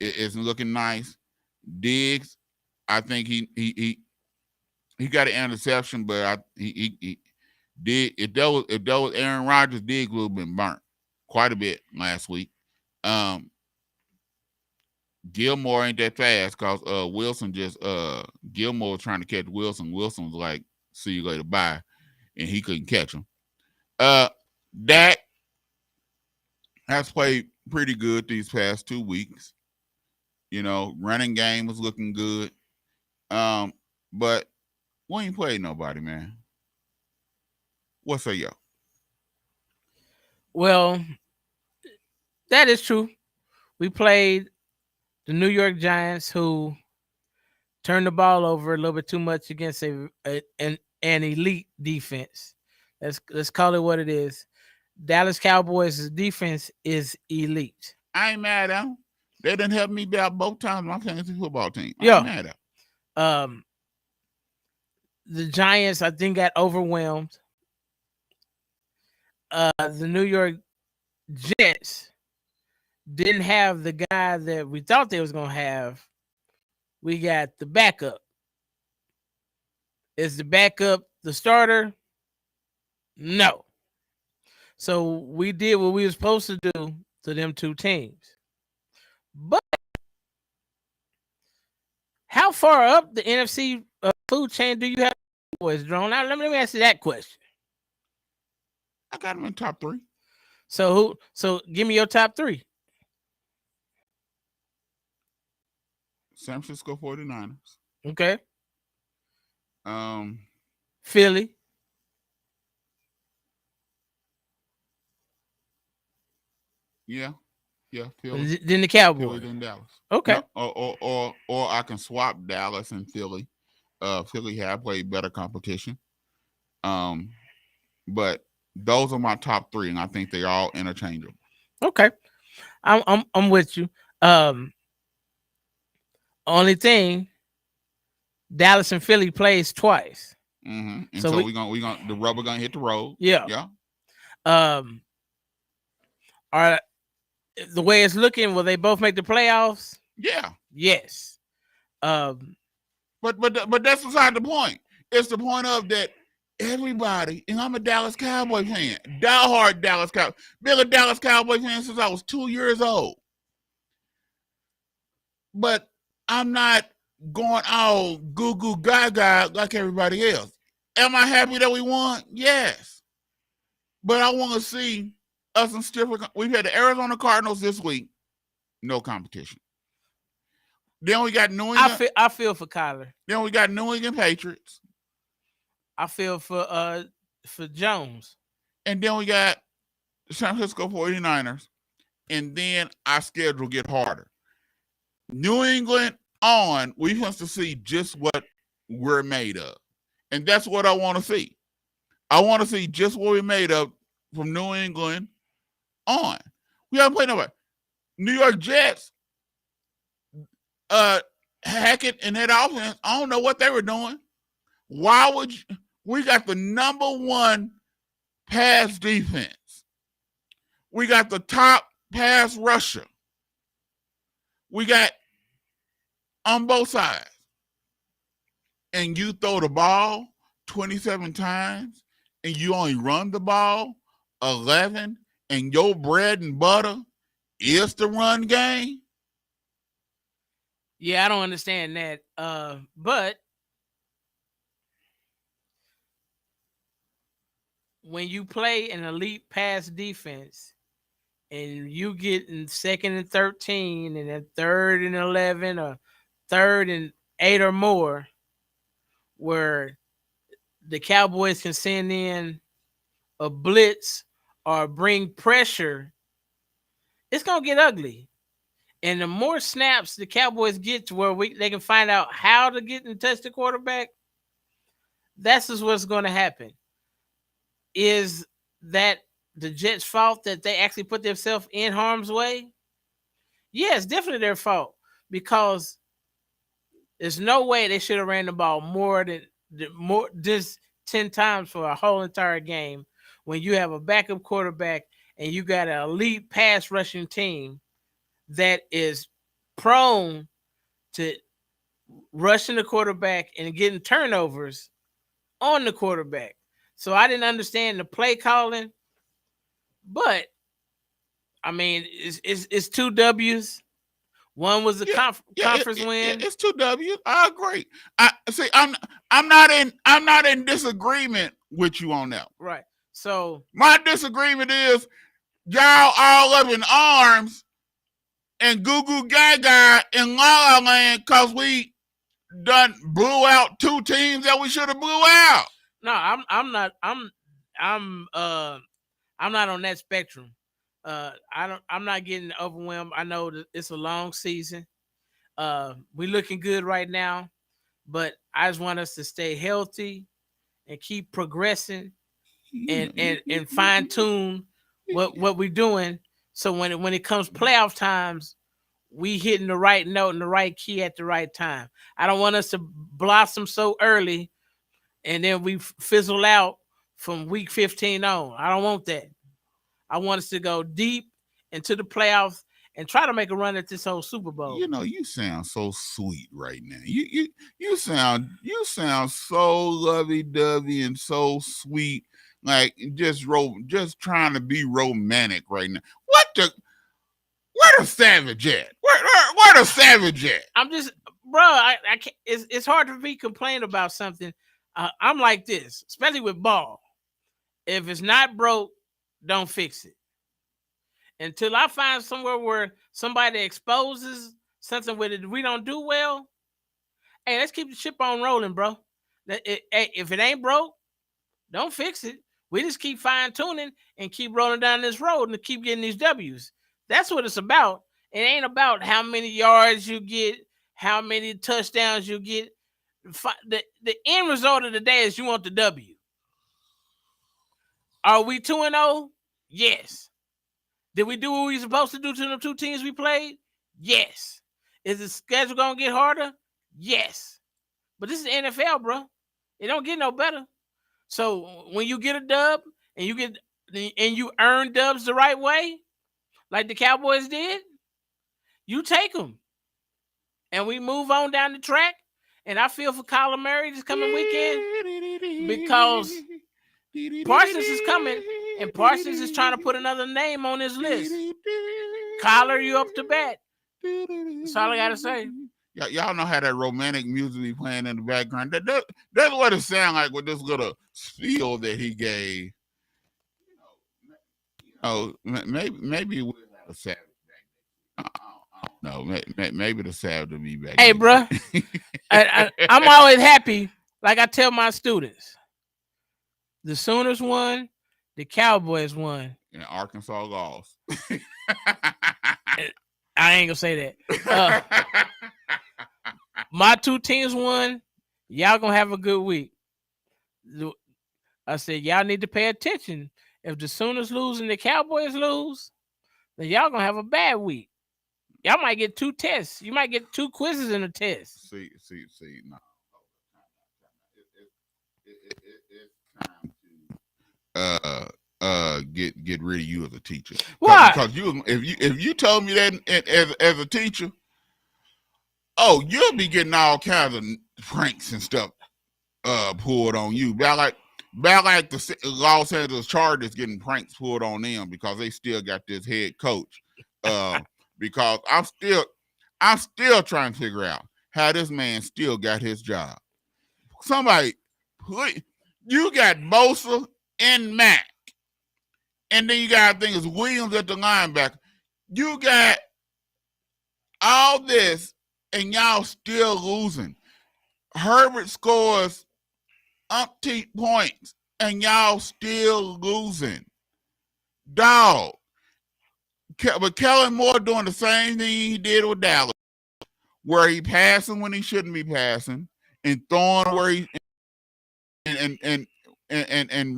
is looking nice. Diggs, I think he got an interception, but he did if that was Aaron Rodgers, Diggs would have been burnt quite a bit last week. Gilmore ain't that fast because Wilson just Gilmore was trying to catch Wilson. Wilson was like, see you later, bye. And he couldn't catch him. Dak has played pretty good these past 2 weeks. You know, running game was looking good. But we ain't played nobody, man. What say y'all? Well, that is true. We played the New York Giants, who turned the ball over a little bit too much against an elite defense. Let's call it what it is. Dallas Cowboys' defense is elite. I ain't mad at them. They done helped me out both times my fantasy football team. I Yeah. ain't mad at them. The Giants, I think, got overwhelmed. The New York Jets didn't have the guy that we thought they was going to have. We got the backup. Is the backup the starter? No. So we did what we were supposed to do to them two teams. But how far up the NFC food chain do you have boys, Drone? Now, let me ask you that question. I got them in top 3. So give me your top 3. San Francisco 49ers. Okay. Philly. Yeah, Philly. Then the Cowboys. Philly, then Dallas. Okay. No, or I can swap Dallas and Philly. Philly have played better competition. But those are my top 3, and I think they're all interchangeable. Okay. I'm with you. Only thing, Dallas and Philly plays twice. Mm-hmm. And so we gonna the rubber gonna hit the road. Yeah. Are the way it's looking, will they both make the playoffs? Yeah. Yes. But that's beside the point. It's the point of that everybody, and I'm a Dallas Cowboy fan, diehard Dallas Cowboy, been a Dallas Cowboy fan since I was 2 years old. But I'm not going all goo goo gaga like everybody else. Am I happy that we won? Yes. But I want to see us in stiffer. We've had the Arizona Cardinals this week, no competition. Then we got New England. I feel for Kyler. Then we got New England Patriots. I feel for Jones. And then we got the San Francisco 49ers. And then our schedule get harder. New England on, we want to see just what we're made of. And that's what I want to see. I want to see just what we're made of from New England on. We haven't played nobody. New York Jets, Hackett and that offense, I don't know what they were doing. Why would you? We got the number 1 pass defense. We got the top pass rusher. We got on both sides. And you throw the ball 27 times and you only run the ball 11, and your bread and butter is the run game? Yeah, I don't understand that. But when you play an elite pass defense and you get in 2nd and 13 and then 3rd and 11 or 3rd and 8 or more, where the Cowboys can send in a blitz or bring pressure, it's going to get ugly. And the more snaps the Cowboys get to where they can find out how to get and touch the quarterback, that's just what's going to happen. Is that the Jets' fault that they actually put themselves in harm's way? Yes, definitely their fault, because there's no way they should have ran the ball more than 10 times for a whole entire game when you have a backup quarterback and you got an elite pass rushing team that is prone to rushing the quarterback and getting turnovers on the quarterback. So I didn't understand the play calling, but I mean, it's 2 W's. One was a conference win. It's 2 W's. I agree. I see. I'm not in disagreement with you on that. Right. So my disagreement is y'all all up in arms and goo goo gaga in La La Land because we done blew out 2 teams that we should have blew out. No, I'm not on that spectrum. I'm not getting overwhelmed. I know that it's a long season. We're looking good right now, but I just want us to stay healthy and keep progressing and fine tune what we're doing. So when it comes playoff times, we hitting the right note and the right key at the right time. I don't want us to blossom so early and then we fizzle out from week 15 on. I don't want that. I want us to go deep into the playoffs and try to make a run at this whole Super Bowl. You know, you sound so sweet right now. You sound so lovey-dovey and so sweet, like just trying to be romantic right now. Where the savage at? Where the savage at? I'm just, bro. I can't, it's hard to be complaining about something. I'm like this, especially with ball. If it's not broke, don't fix it. Until I find somewhere where somebody exposes something with it we don't do well, hey, let's keep the ship on rolling, bro. If it ain't broke, don't fix it. We just keep fine-tuning and keep rolling down this road and keep getting these W's. That's what it's about. It ain't about how many yards you get, how many touchdowns you get. The end result of the day is you want the W. Are we 2-0? Yes. Did we do what we were supposed to do to the 2 teams we played? Yes. Is the schedule going to get harder? Yes. But this is NFL, bro. It don't get no better. So when you get a dub and you earn dubs the right way, like the Cowboys did, you take them. And we move on down the track. And I feel for Kyler Murray this coming weekend because Parsons is coming, and Parsons is trying to put another name on his list. Kyler, you up to bat. That's all I got to say. Y'all know how that romantic music be playing in the background. That's what it sounds like with this little spiel that he gave. Maybe we'll have a Savage back. No, maybe the Savage will be back. Hey, bro, I'm always happy. Like I tell my students, the Sooners won, the Cowboys won, and Arkansas lost. I ain't gonna say that. My 2 teams won. Y'all gonna have a good week. I said y'all need to pay attention. If the Sooners lose and the Cowboys lose, then y'all gonna have a bad week. Y'all might get 2 tests. You might get 2 quizzes in a test. See. No. It's time to get rid of you as a teacher. Why? Because if you told me that as a teacher, you'll be getting all kinds of pranks and stuff pulled on you. About like the Los Angeles Chargers getting pranks pulled on them because they still got this head coach. Because I'm still trying to figure out how this man still got his job. Somebody, you got Bosa and Mack, and then you got, I think it's Williams at the linebacker. You got all this, and y'all still losing. Herbert scores umpteen points, and y'all still losing. Dog. But Kellen Moore doing the same thing he did with Dallas, where he passing when he shouldn't be passing, and throwing where he and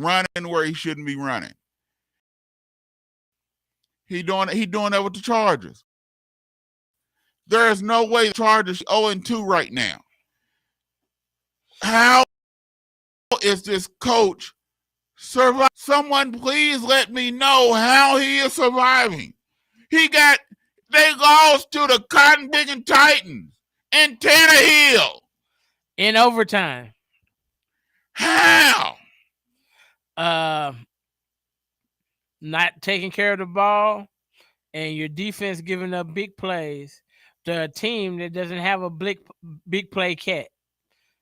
running where he shouldn't be running. He doing that with the Chargers. There is no way the Chargers 0-2 right now. How is this coach Someone please let me know how he is surviving. They lost to the Cotton Picking Titans and Tannehill in overtime. How? Not taking care of the ball, and your defense giving up big plays to a team that doesn't have a big play cat.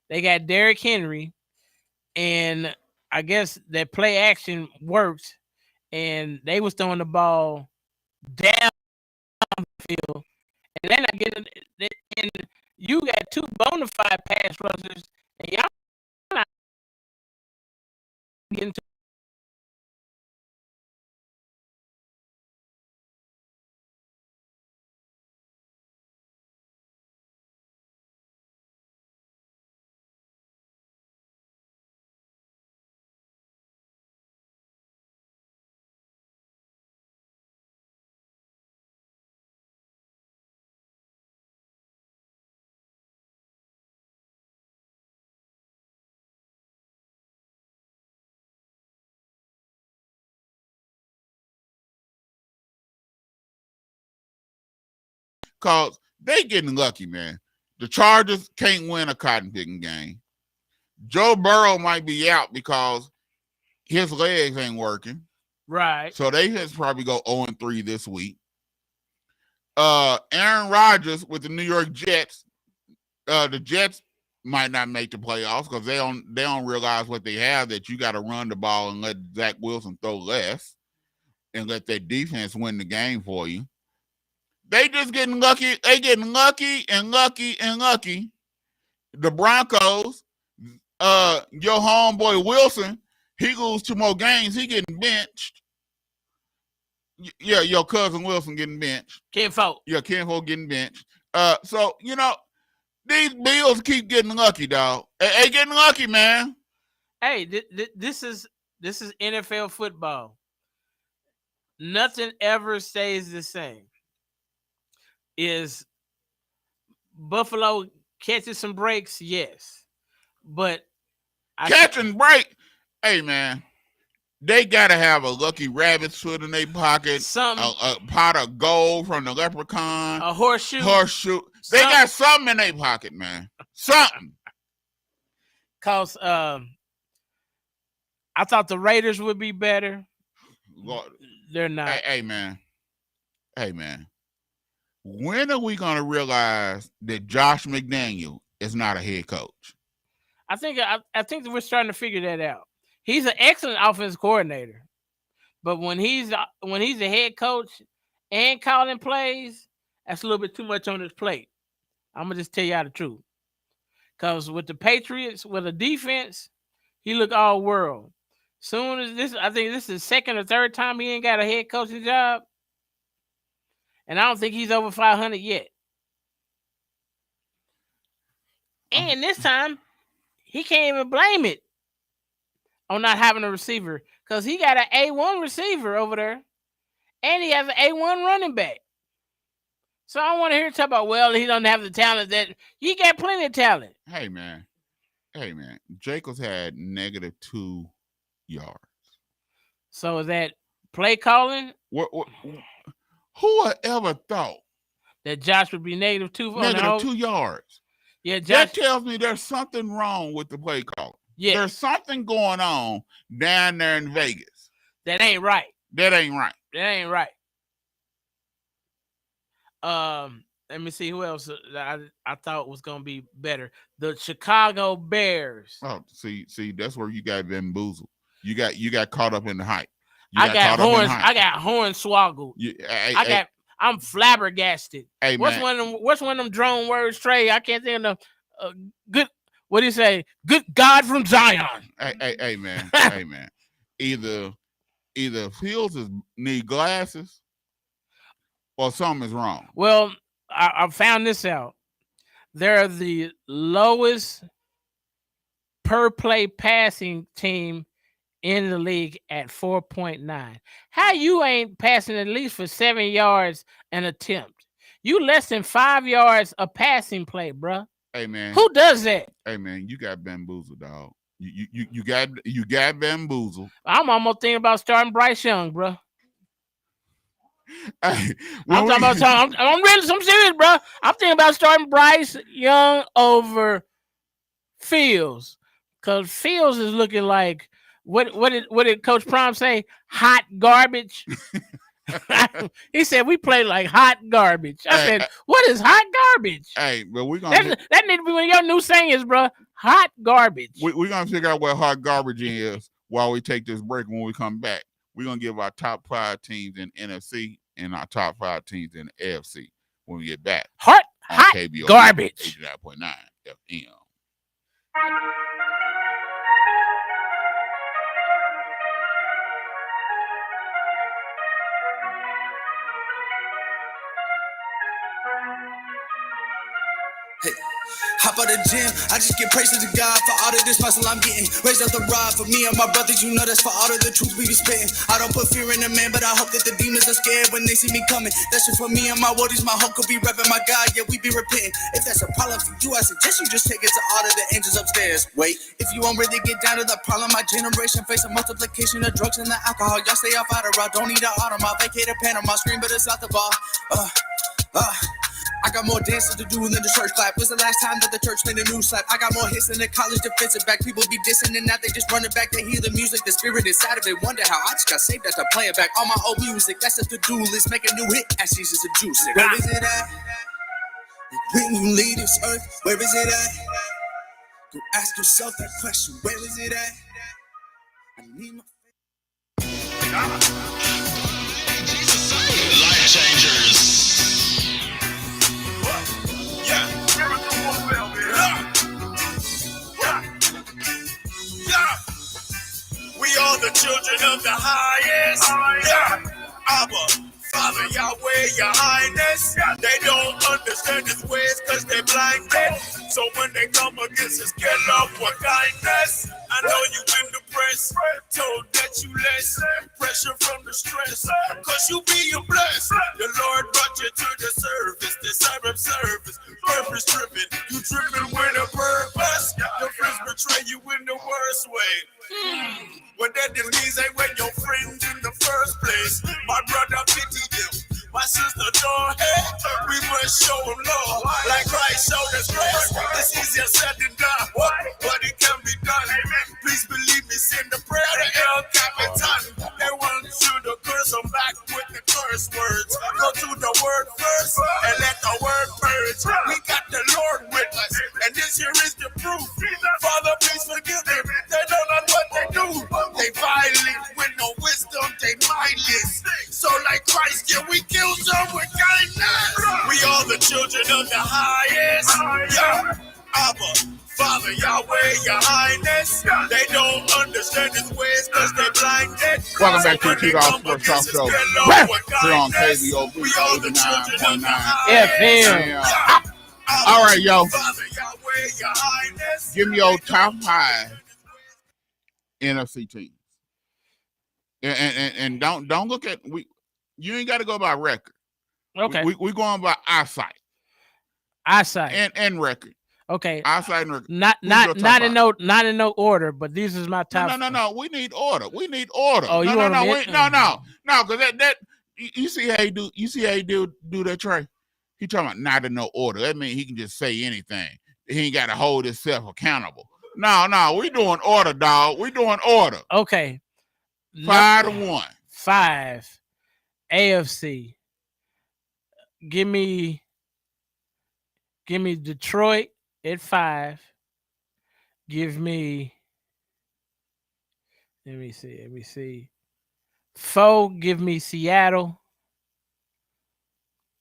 They got Derrick Henry, and I guess that play action worked, and they was throwing the ball down the field, and they're not getting it. And you got two bona fide pass rushers, and y'all not getting to. Because they getting lucky, man. The Chargers can't win a cotton picking game. Joe Burrow might be out because his legs ain't working. Right. So they just probably go 0-3 this week. Aaron Rodgers with the New York Jets. The Jets might not make the playoffs because they don't realize what they have, that you got to run the ball and let Zach Wilson throw less and let their defense win the game for you. They just getting lucky. They getting lucky and lucky and lucky. The Broncos, your homeboy Wilson, he lose 2 more games. He getting benched. Yeah, your cousin Wilson getting benched. Kinfolk. Yeah, Kinfolk getting benched. So, these Bills keep getting lucky, dog. They getting lucky, man. Hey, this is NFL football. Nothing ever stays the same. Is Buffalo catching some breaks? Yes. But catching break. Hey, man. They gotta have a lucky rabbit's foot in their pocket, a pot of gold from the leprechaun, a horseshoe. They got something in their pocket, man. Something. Cause I thought the Raiders would be better. Lord. They're not. Hey, man. When are we gonna realize that Josh McDaniel is not a head coach? I think that we're starting to figure that out. He's an excellent offensive coordinator, but when he's a head coach and calling plays, that's a little bit too much on his plate. I'm gonna just tell y'all the truth. Because with the Patriots, with the defense, he look all world. Soon as this, I think this is the second or third time he ain't got a head coaching job, and I don't think he's over 500 yet. And this time, he can't even blame it on not having a receiver, because he got an A1 receiver over there, and he has an A1 running back. So I don't want to hear talk about, well, he don't have the talent that he got. Plenty of talent. Hey man, Jacobs had -2 yards. So is that play calling? What who would ever thought that Josh would be -2 -2 yards? Yeah, Josh, that tells me there's something wrong with the play calling. Yeah, there's something going on down there in Vegas. That ain't right. Let me see who else I thought was gonna be better. The Chicago Bears. Oh, see, that's where you got bamboozled. You got caught up in the hype. I got hornswoggled. I'm flabbergasted. Hey, what's one of them drone words, Trey? I can't think of good. What do you say? Good God from Zion. Hey man. Hey man. Either Fields need glasses or something is wrong. Well, I found this out. They're the lowest per play passing team in the league at 4.9. How you ain't passing at least for 7 yards an attempt? You less than 5 yards a passing play, bruh. Hey man. Who does that? Hey man, you got bamboozled, dog. You got bamboozled. I'm almost thinking about starting Bryce Young, bro. Hey, I'm serious, bro. I'm thinking about starting Bryce Young over Fields, because Fields is looking like what did Coach Prime say? Hot garbage. He said we play like hot garbage. I said, what is hot garbage? Hey, but we're gonna that need to be one of your new sayings, bro. Hot garbage. We're gonna figure out what hot garbage is while we take this break. When we come back, we're gonna give our top 5 teams in NFC and our top 5 teams in the AFC when we get back. Hot KBOB garbage. 89.9 FM. Hey, hop out the gym, I just give praises to God for all of this muscle I'm getting. Raise up the rod for me and my brothers, you know that's for all of the truth we be spitting. I don't put fear in the man, but I hope that the demons are scared when they see me coming. That's just for me and my wordies, my hope could be repping my God, yeah, we be repenting. If that's a problem for you, I suggest you just take it to all of the angels upstairs. Wait, if you won't really get down to the problem, my generation face a multiplication of drugs and the alcohol. Y'all stay off out of route, don't need an autumn, I'll vacate a Panama screen, but it's out the ball. I got more dances to do than the church clap. When's the last time that the church made a new slap? I got more hits than the college defensive back. People be dissing and now they just running back. They hear the music, the spirit inside of it. Wonder how I just got saved after playing back all my old music. That's just the do list. Make a new hit. As Jesus a juice. Where is it at? When you leave this earth, where is it at? Go ask yourself that question. Where is it at? I need my Life changers. We are the children of the highest. Yeah. Abba, Father, Yahweh, Your Highness. They don't understand His ways because they're blinded. So when they come against His get love with kindness, I know you in the press, told that you less pressure from the stress, cause you being blessed. The Lord brought you to the service, the service, purpose driven. You driven with a purpose. Your friends betray you in the worst way. When that disease ain't when your friends in the first place. My brother pity them, my sister don't hate. We must show them love, like Christ showed us grace. It's easier said than done, but it can be done. Please believe me, send the prayer to El Capitan. They want you to curse them back with the curse words. Go to the word first and let the word purge. We got the Lord with us, and this here is the proof. Father, please forgive them. They don't know what they do. They violent with no wisdom, they mindless. So like Christ, yeah, we kill some with kindness. We are the children of the highest. Yeah, Abba, Father, Yahweh, Your Highness. They don't understand His ways because they're blinded. Welcome back to the 2Dawgs Sports Talk Show. Here on KBOB 89.9 FM. All right, yo. Give me your top 5 NFC teams. And don't look at you ain't got to go by record. Okay. We going by eyesight. And record. Okay. Eyesight and record. Not in no order, but these is my top. No. We need order. Oh, No, because that you see how he do that Trey. He talking about not in no order. That means he can just say anything. He ain't got to hold himself accountable. No, we doing order, dog. We doing order. Okay. 5-1. 5. AFC. Give me Detroit at 5. Give me. Let me see. 4. Give me Seattle.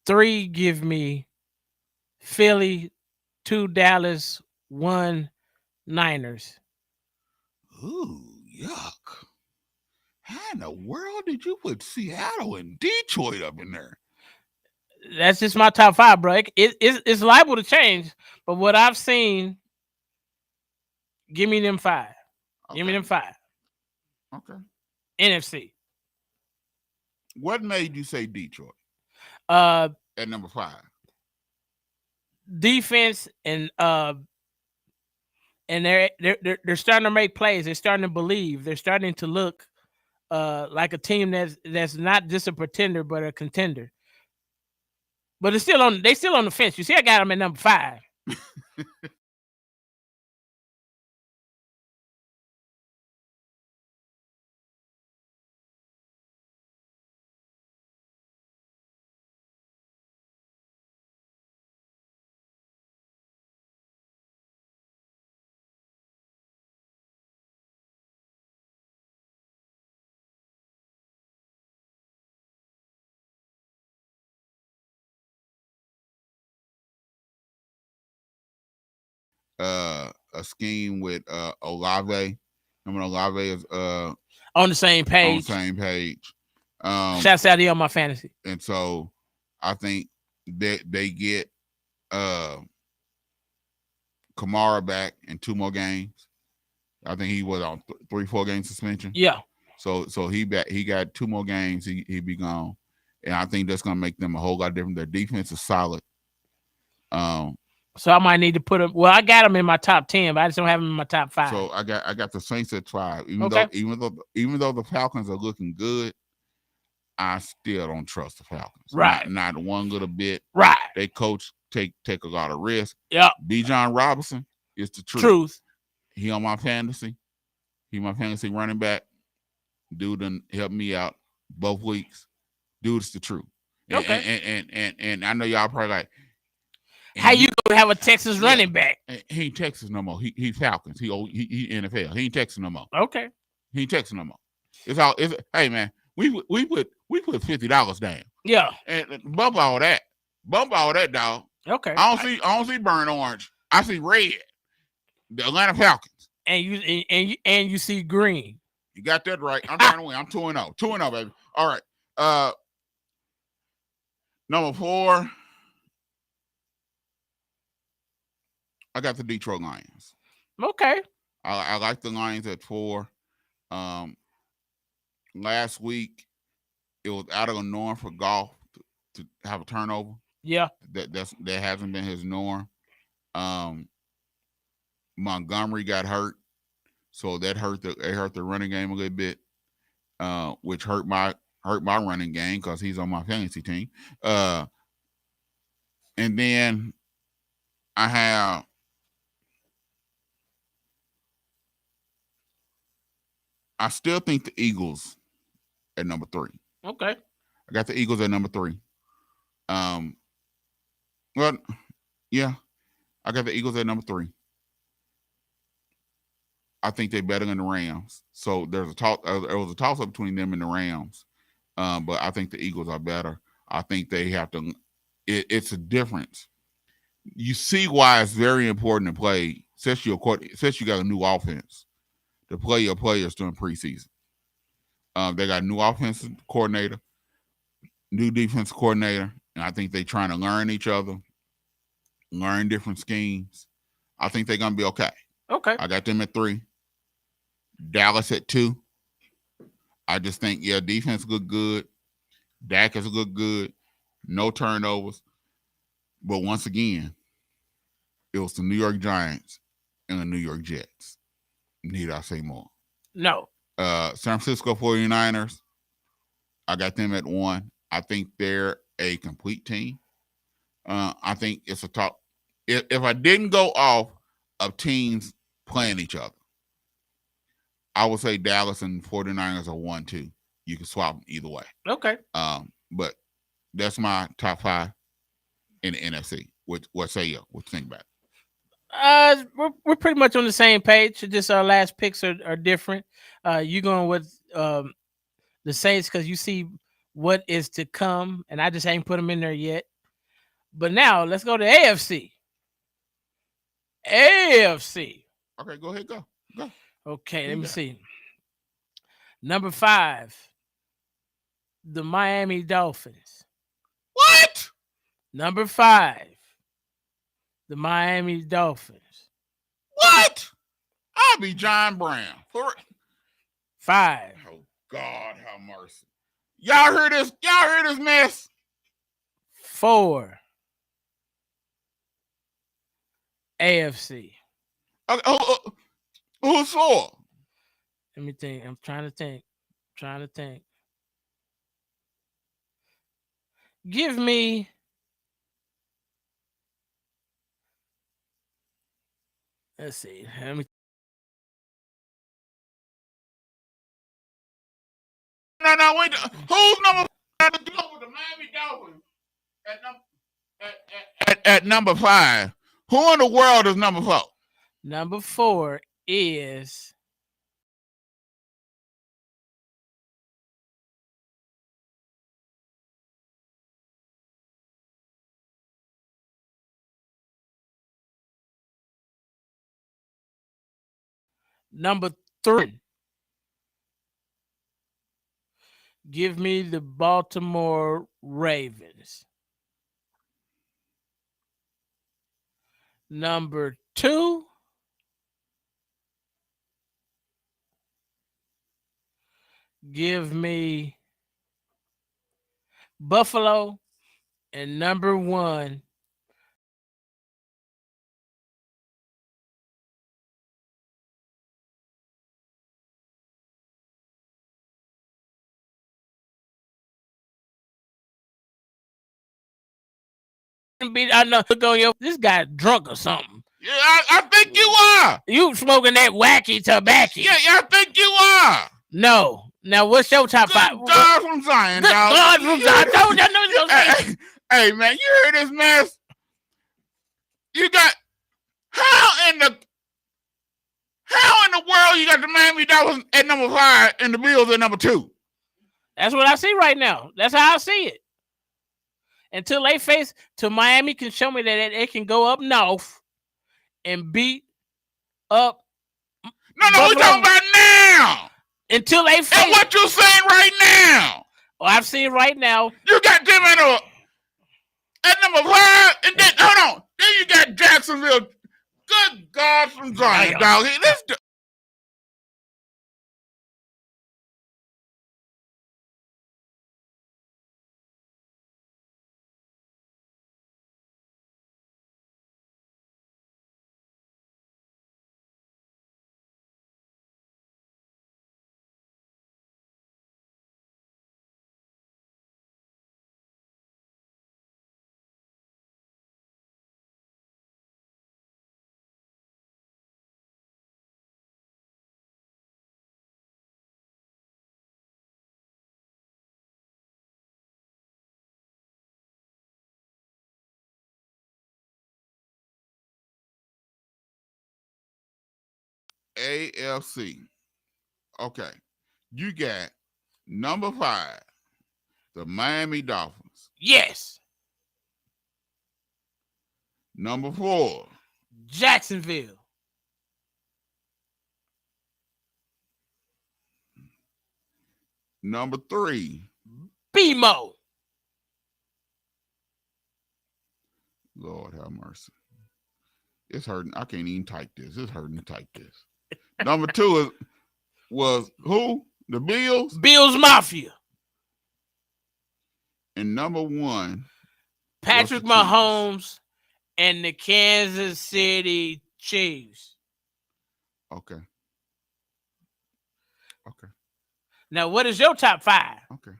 3. Give me Philly. 2. Dallas. 1. Niners. Ooh, yuck. How in the world did you put Seattle and Detroit up in there? That's just my top 5, bro. It's liable to change, but what I've seen, give me them 5. Okay. Give me them 5. Okay. NFC. What made you say Detroit? At number 5. Defense and and they're starting to make plays. They're starting to believe. They're starting to look like a team that's not just a pretender but a contender. But it's still on. They still on the fence. You see, I got them at number 5. A scheme with Olave. I mean, Olave is on the same page. On the same page. Shouts out to you on my fantasy. And so I think that they get Kamara back in 2 more games. I think he was on 3-4 game suspension. Yeah. So he got 2 more games. He be gone, and I think that's gonna make them a whole lot different. Their defense is solid. So I might need to put them. Well, I got them in my top 10, but I just don't have them in my top 5. So I got the Saints at 5. Even though the Falcons are looking good, I still don't trust the Falcons. Right. Not one little bit. Right. They coach take a lot of risk. Yep. Bijan Robinson is the truth. He on my fantasy. He my fantasy running back. Dude done helped me out both weeks. Dude's the truth. Okay. And I know y'all probably like, how you gonna have a Texas running back? He ain't Texas no more. He Falcons. He NFL. He ain't Texas no more. Okay. He ain't Texas no more. Hey man, we put $50 down. Yeah. And bump all that, dog. Okay. I don't see burnt orange. I see red. The Atlanta Falcons. And you see green. You got that right. I'm trying to win. I'm 2-0. 2-0, baby. All right. Number 4. I got the Detroit Lions. Okay. I like the Lions at 4. Last week, it was out of the norm for Goff to have a turnover. Yeah. That hasn't been his norm. Montgomery got hurt, so that hurt the running game a little bit, which hurt my running game because he's on my fantasy team. And then I still think the Eagles at number 3. Okay. I got the Eagles at number 3. Well, yeah, I got the Eagles at number 3. I think they're better than the Rams. So there was a toss-up between them and the Rams. But I think the Eagles are better. I think they have to it's a difference. You see why it's very important to play, since you got a new offense, to play your players during preseason. They got a new offensive coordinator, new defensive coordinator, and I think they're trying to learn each other, learn different schemes. I think they're going to be okay. Okay. I got them at 3. Dallas at 2. I just think, defense look good. Dak has looked good. No turnovers. But once again, it was the New York Giants and the New York Jets. Need I say more? No. San Francisco 49ers, I got them at 1. I think they're a complete team. I think it's a top. If I didn't go off of teams playing each other, I would say Dallas and 49ers are 1-2. You can swap them either way. Okay. But that's my top 5 in the NFC. What say you? What you think about it? We're pretty much on the same page. Just our last picks are different. You going with the Saints because you see what is to come, and I just ain't put them in there yet. But now let's go to AFC. AFC. Okay, go ahead, go. Okay, let me see. Number 5, the Miami Dolphins. What? Number 5, the Miami Dolphins. What? I'll be John Brown. 5. Oh God, have mercy. Y'all heard this? Y'all heard this mess? 4. AFC. Okay, who's 4? Let me think. I'm trying to think. Give me. Let's see. Let me. No, wait. Who's number 5? The Miami Dolphins at number 5. Who in the world is number 4? Number 4 is number 3. Give me the Baltimore Ravens. Number 2. Give me Buffalo. And number 1. I know. Look on your. This guy drunk or something. Yeah, I think you are. You smoking that wacky tobacco? Yeah, I think you are. No. Now, what's your top 5? God from Zion, dog. God from Zion. Hey, man, you heard this mess? You got how in the world you got the Miami Dolphins at number 5 and the Bills at number 2? That's what I see right now. That's how I see it. Until they face, till Miami can show me that they can go up north and beat up. No, we're talking about now. Until they face. And what you saying right now? Oh, I'm seeing right now. You got them at number 5, and then hold on. Then you got Jacksonville. Good God from Zion, dog. AFC. Okay. You got number 5, the Miami Dolphins. Yes. Number 4, Jacksonville. Number 3, BMO. Lord have mercy. It's hurting. I can't even type this. It's hurting to type this. Number 2 was who? The Bills? Bills Mafia. And number 1, Patrick Mahomes and the Kansas City Chiefs. Okay. Now, what is your top 5? Okay.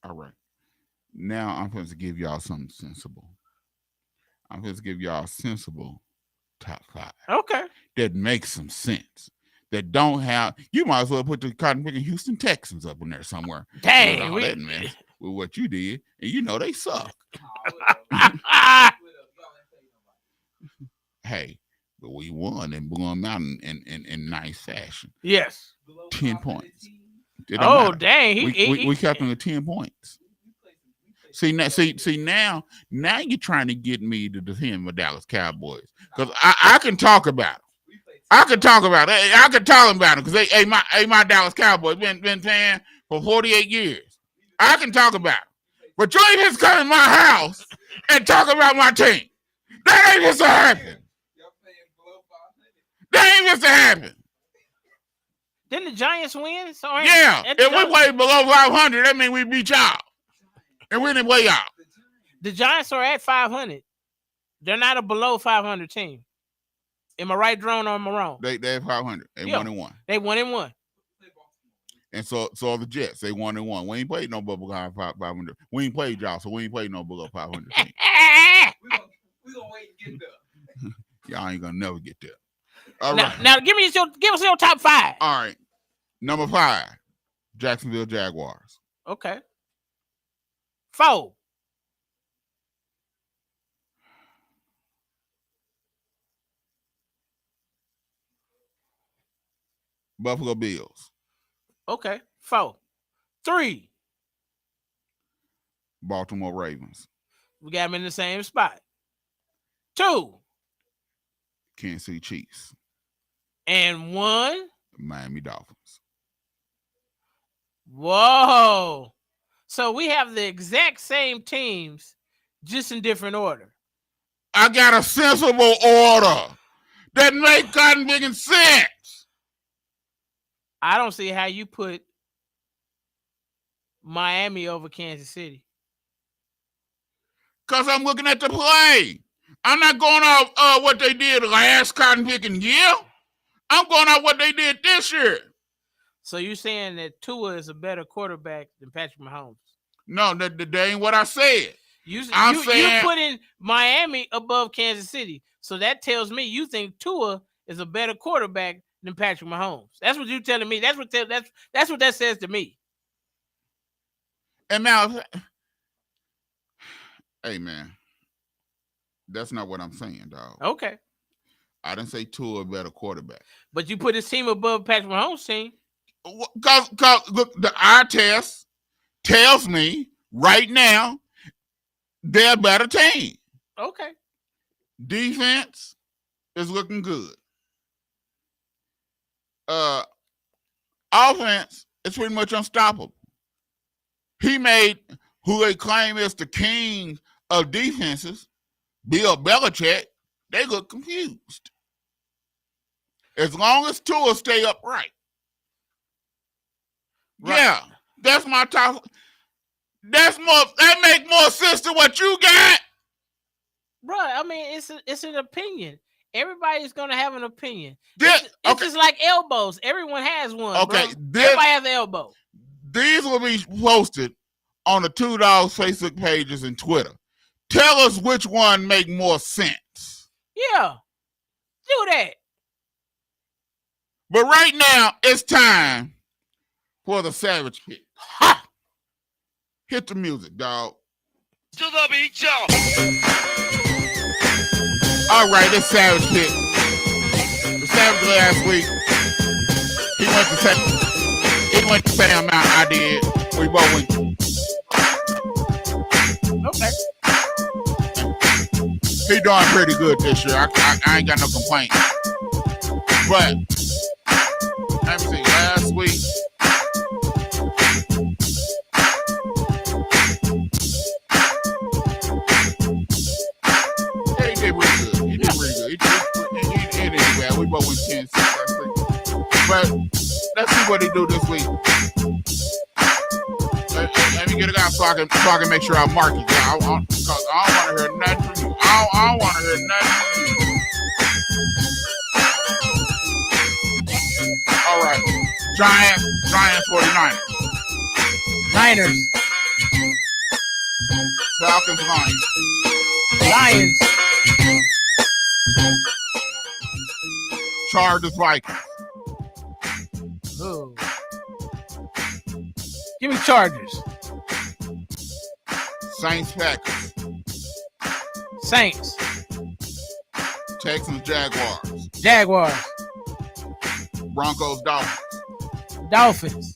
All right. Now I'm going to give y'all something sensible. I'm going to give y'all a sensible top 5. Okay. That makes some sense. That don't have. You might as well put the Cotton Picking Houston Texans up in there somewhere. Dang. That mess with what you did, and you know they suck. Hey, but we won and blew them out in nice fashion. Yes. 10 points. Oh, dang. We kept them at 10 points. See now you're trying to get me to defend my Dallas Cowboys. Because I can talk about them. I can talk about them because my Dallas Cowboys been playing for 48 years. I can talk about them. But you ain't just come in my house and talk about my team. That ain't just to happen. Didn't the Giants win? Yeah. If we play below 500, that means we beat y'all. And we didn't play y'all. The Giants are at 500. They're not a below 500 team. Am I right, Drone, or am I wrong? They have 500. They 1-1. They 1-1. And so are the Jets. They 1-1. We ain't played no below 500. We ain't played y'all, so we ain't played no below 500 team. We gonna wait and get there. Y'all ain't gonna never get there. All right. Now give us your top 5. All right. Number 5, Jacksonville Jaguars. Okay. 4. Buffalo Bills. Okay. 4. 3. Baltimore Ravens. We got them in the same spot. 2. Kansas City Chiefs. And 1. Miami Dolphins. Whoa. So we have the exact same teams, just in different order. I got a sensible order that make cotton making sense. I don't see how you put Miami over Kansas City. Because I'm looking at the play. I'm not going off what they did last cotton picking year. I'm going off what they did this year. So you're saying that Tua is a better quarterback than Patrick Mahomes? No, that ain't what I said. You're putting Miami above Kansas City. So that tells me you think Tua is a better quarterback than Patrick Mahomes. That's what you're telling me. That's what that says to me. And now, hey, man, that's not what I'm saying, dog. Okay. I didn't say Tua a better quarterback. But you put his team above Patrick Mahomes' team. Because look, the eye test tells me right now they're a better team. Okay. Defense is looking good. Offense is pretty much unstoppable. He made who they claim is the king of defenses, Bill Belichick, they look confused. As long as Tua stay upright. Right. Yeah, that's my top. That make more sense than what you got. Bro, I mean, it's an opinion. Everybody's gonna have an opinion. It's just like elbows. Everyone has one. Okay, everybody has an elbow. These will be posted on the 2Dawgs Facebook pages and Twitter. Tell us which one make more sense. Yeah, do that. But right now, it's time for the Savage Hit. Ha! Hit the music, dog. To the beat, y'all. All right, it's Savage Hit. The Savage last week, he went the same amount I did. We both went. Okay. He doing pretty good this year. I ain't got no complaint. But let me see. Last week, yeah, he did really good. He did really good. He did bad. We both went 10-6 last week. But let's see what he do this week. Let me get it out so I can make sure I mark it. Yeah, I don't want to hear nothing from you. I don't want to hear nothing from you. All right. Giants 49ers. Niners. Falcons Lions. Chargers Vikings. Ooh. Give me Chargers. Saints Packers. Saints. Texans Jaguars. Jaguars. Broncos Dolphins. Dolphins.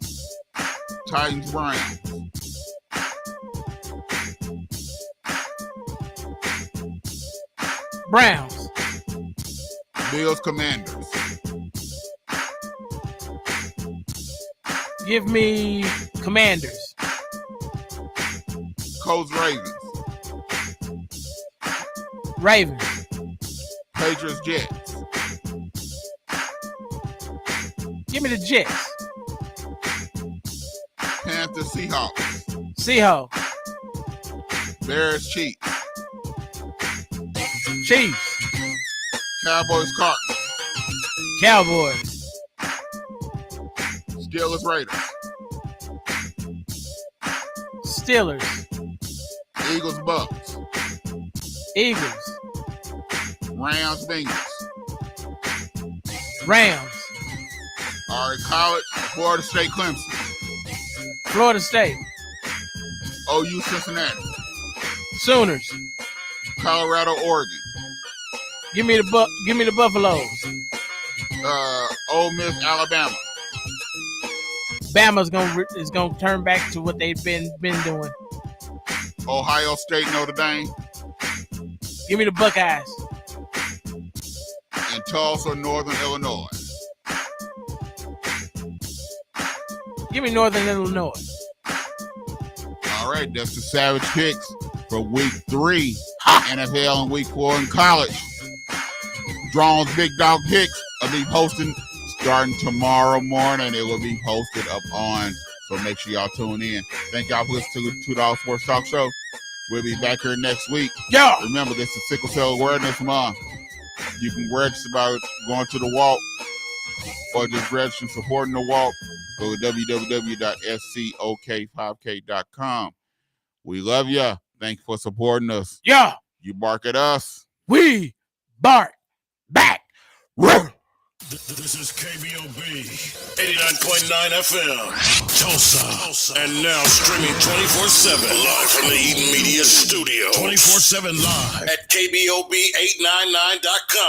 Titans Browns. Browns. Bills Commanders. Give me Commanders. Colts Ravens. Ravens. Patriots Jets. Give me the Jets. Panthers Seahawks. Seahawks. Bears, Chiefs. Chiefs. Cowboys, Cardinals. Cowboys. Steelers, Raiders. Steelers. Eagles, Bucks. Eagles. Rams, Bengals. Rams. All right, college, Florida State, Clemson. Florida State. OU, Cincinnati. Sooners. Colorado, Oregon. Give me the Buffaloes. Ole Miss, Alabama. Bama's gonna turn back to what they've been doing. Ohio State, Notre Dame. Give me the Buckeyes. And Tulsa, Northern Illinois. Give me Northern Illinois. All right, that's the Savage Picks for week 3 NFL and week 4 in college. Drone's Big Dog Picks will be posting starting tomorrow morning. It will be posted up on, so make sure y'all tune in. Thank y'all for listening to the 2Dawgs Sports Talk Show. We'll be back here next week. Yeah. Remember, this is Sickle Cell Awareness Month. You can register by going to the walk or just register supporting the walk. Go to www.scok5k.com. We love ya. Thank you for supporting us. Yeah. You bark at us. We bark back. This is KBOB 89.9 FM, Tulsa. And now streaming 24/7 live from the Eden Media Studio. 24/7 live at KBOB899.com.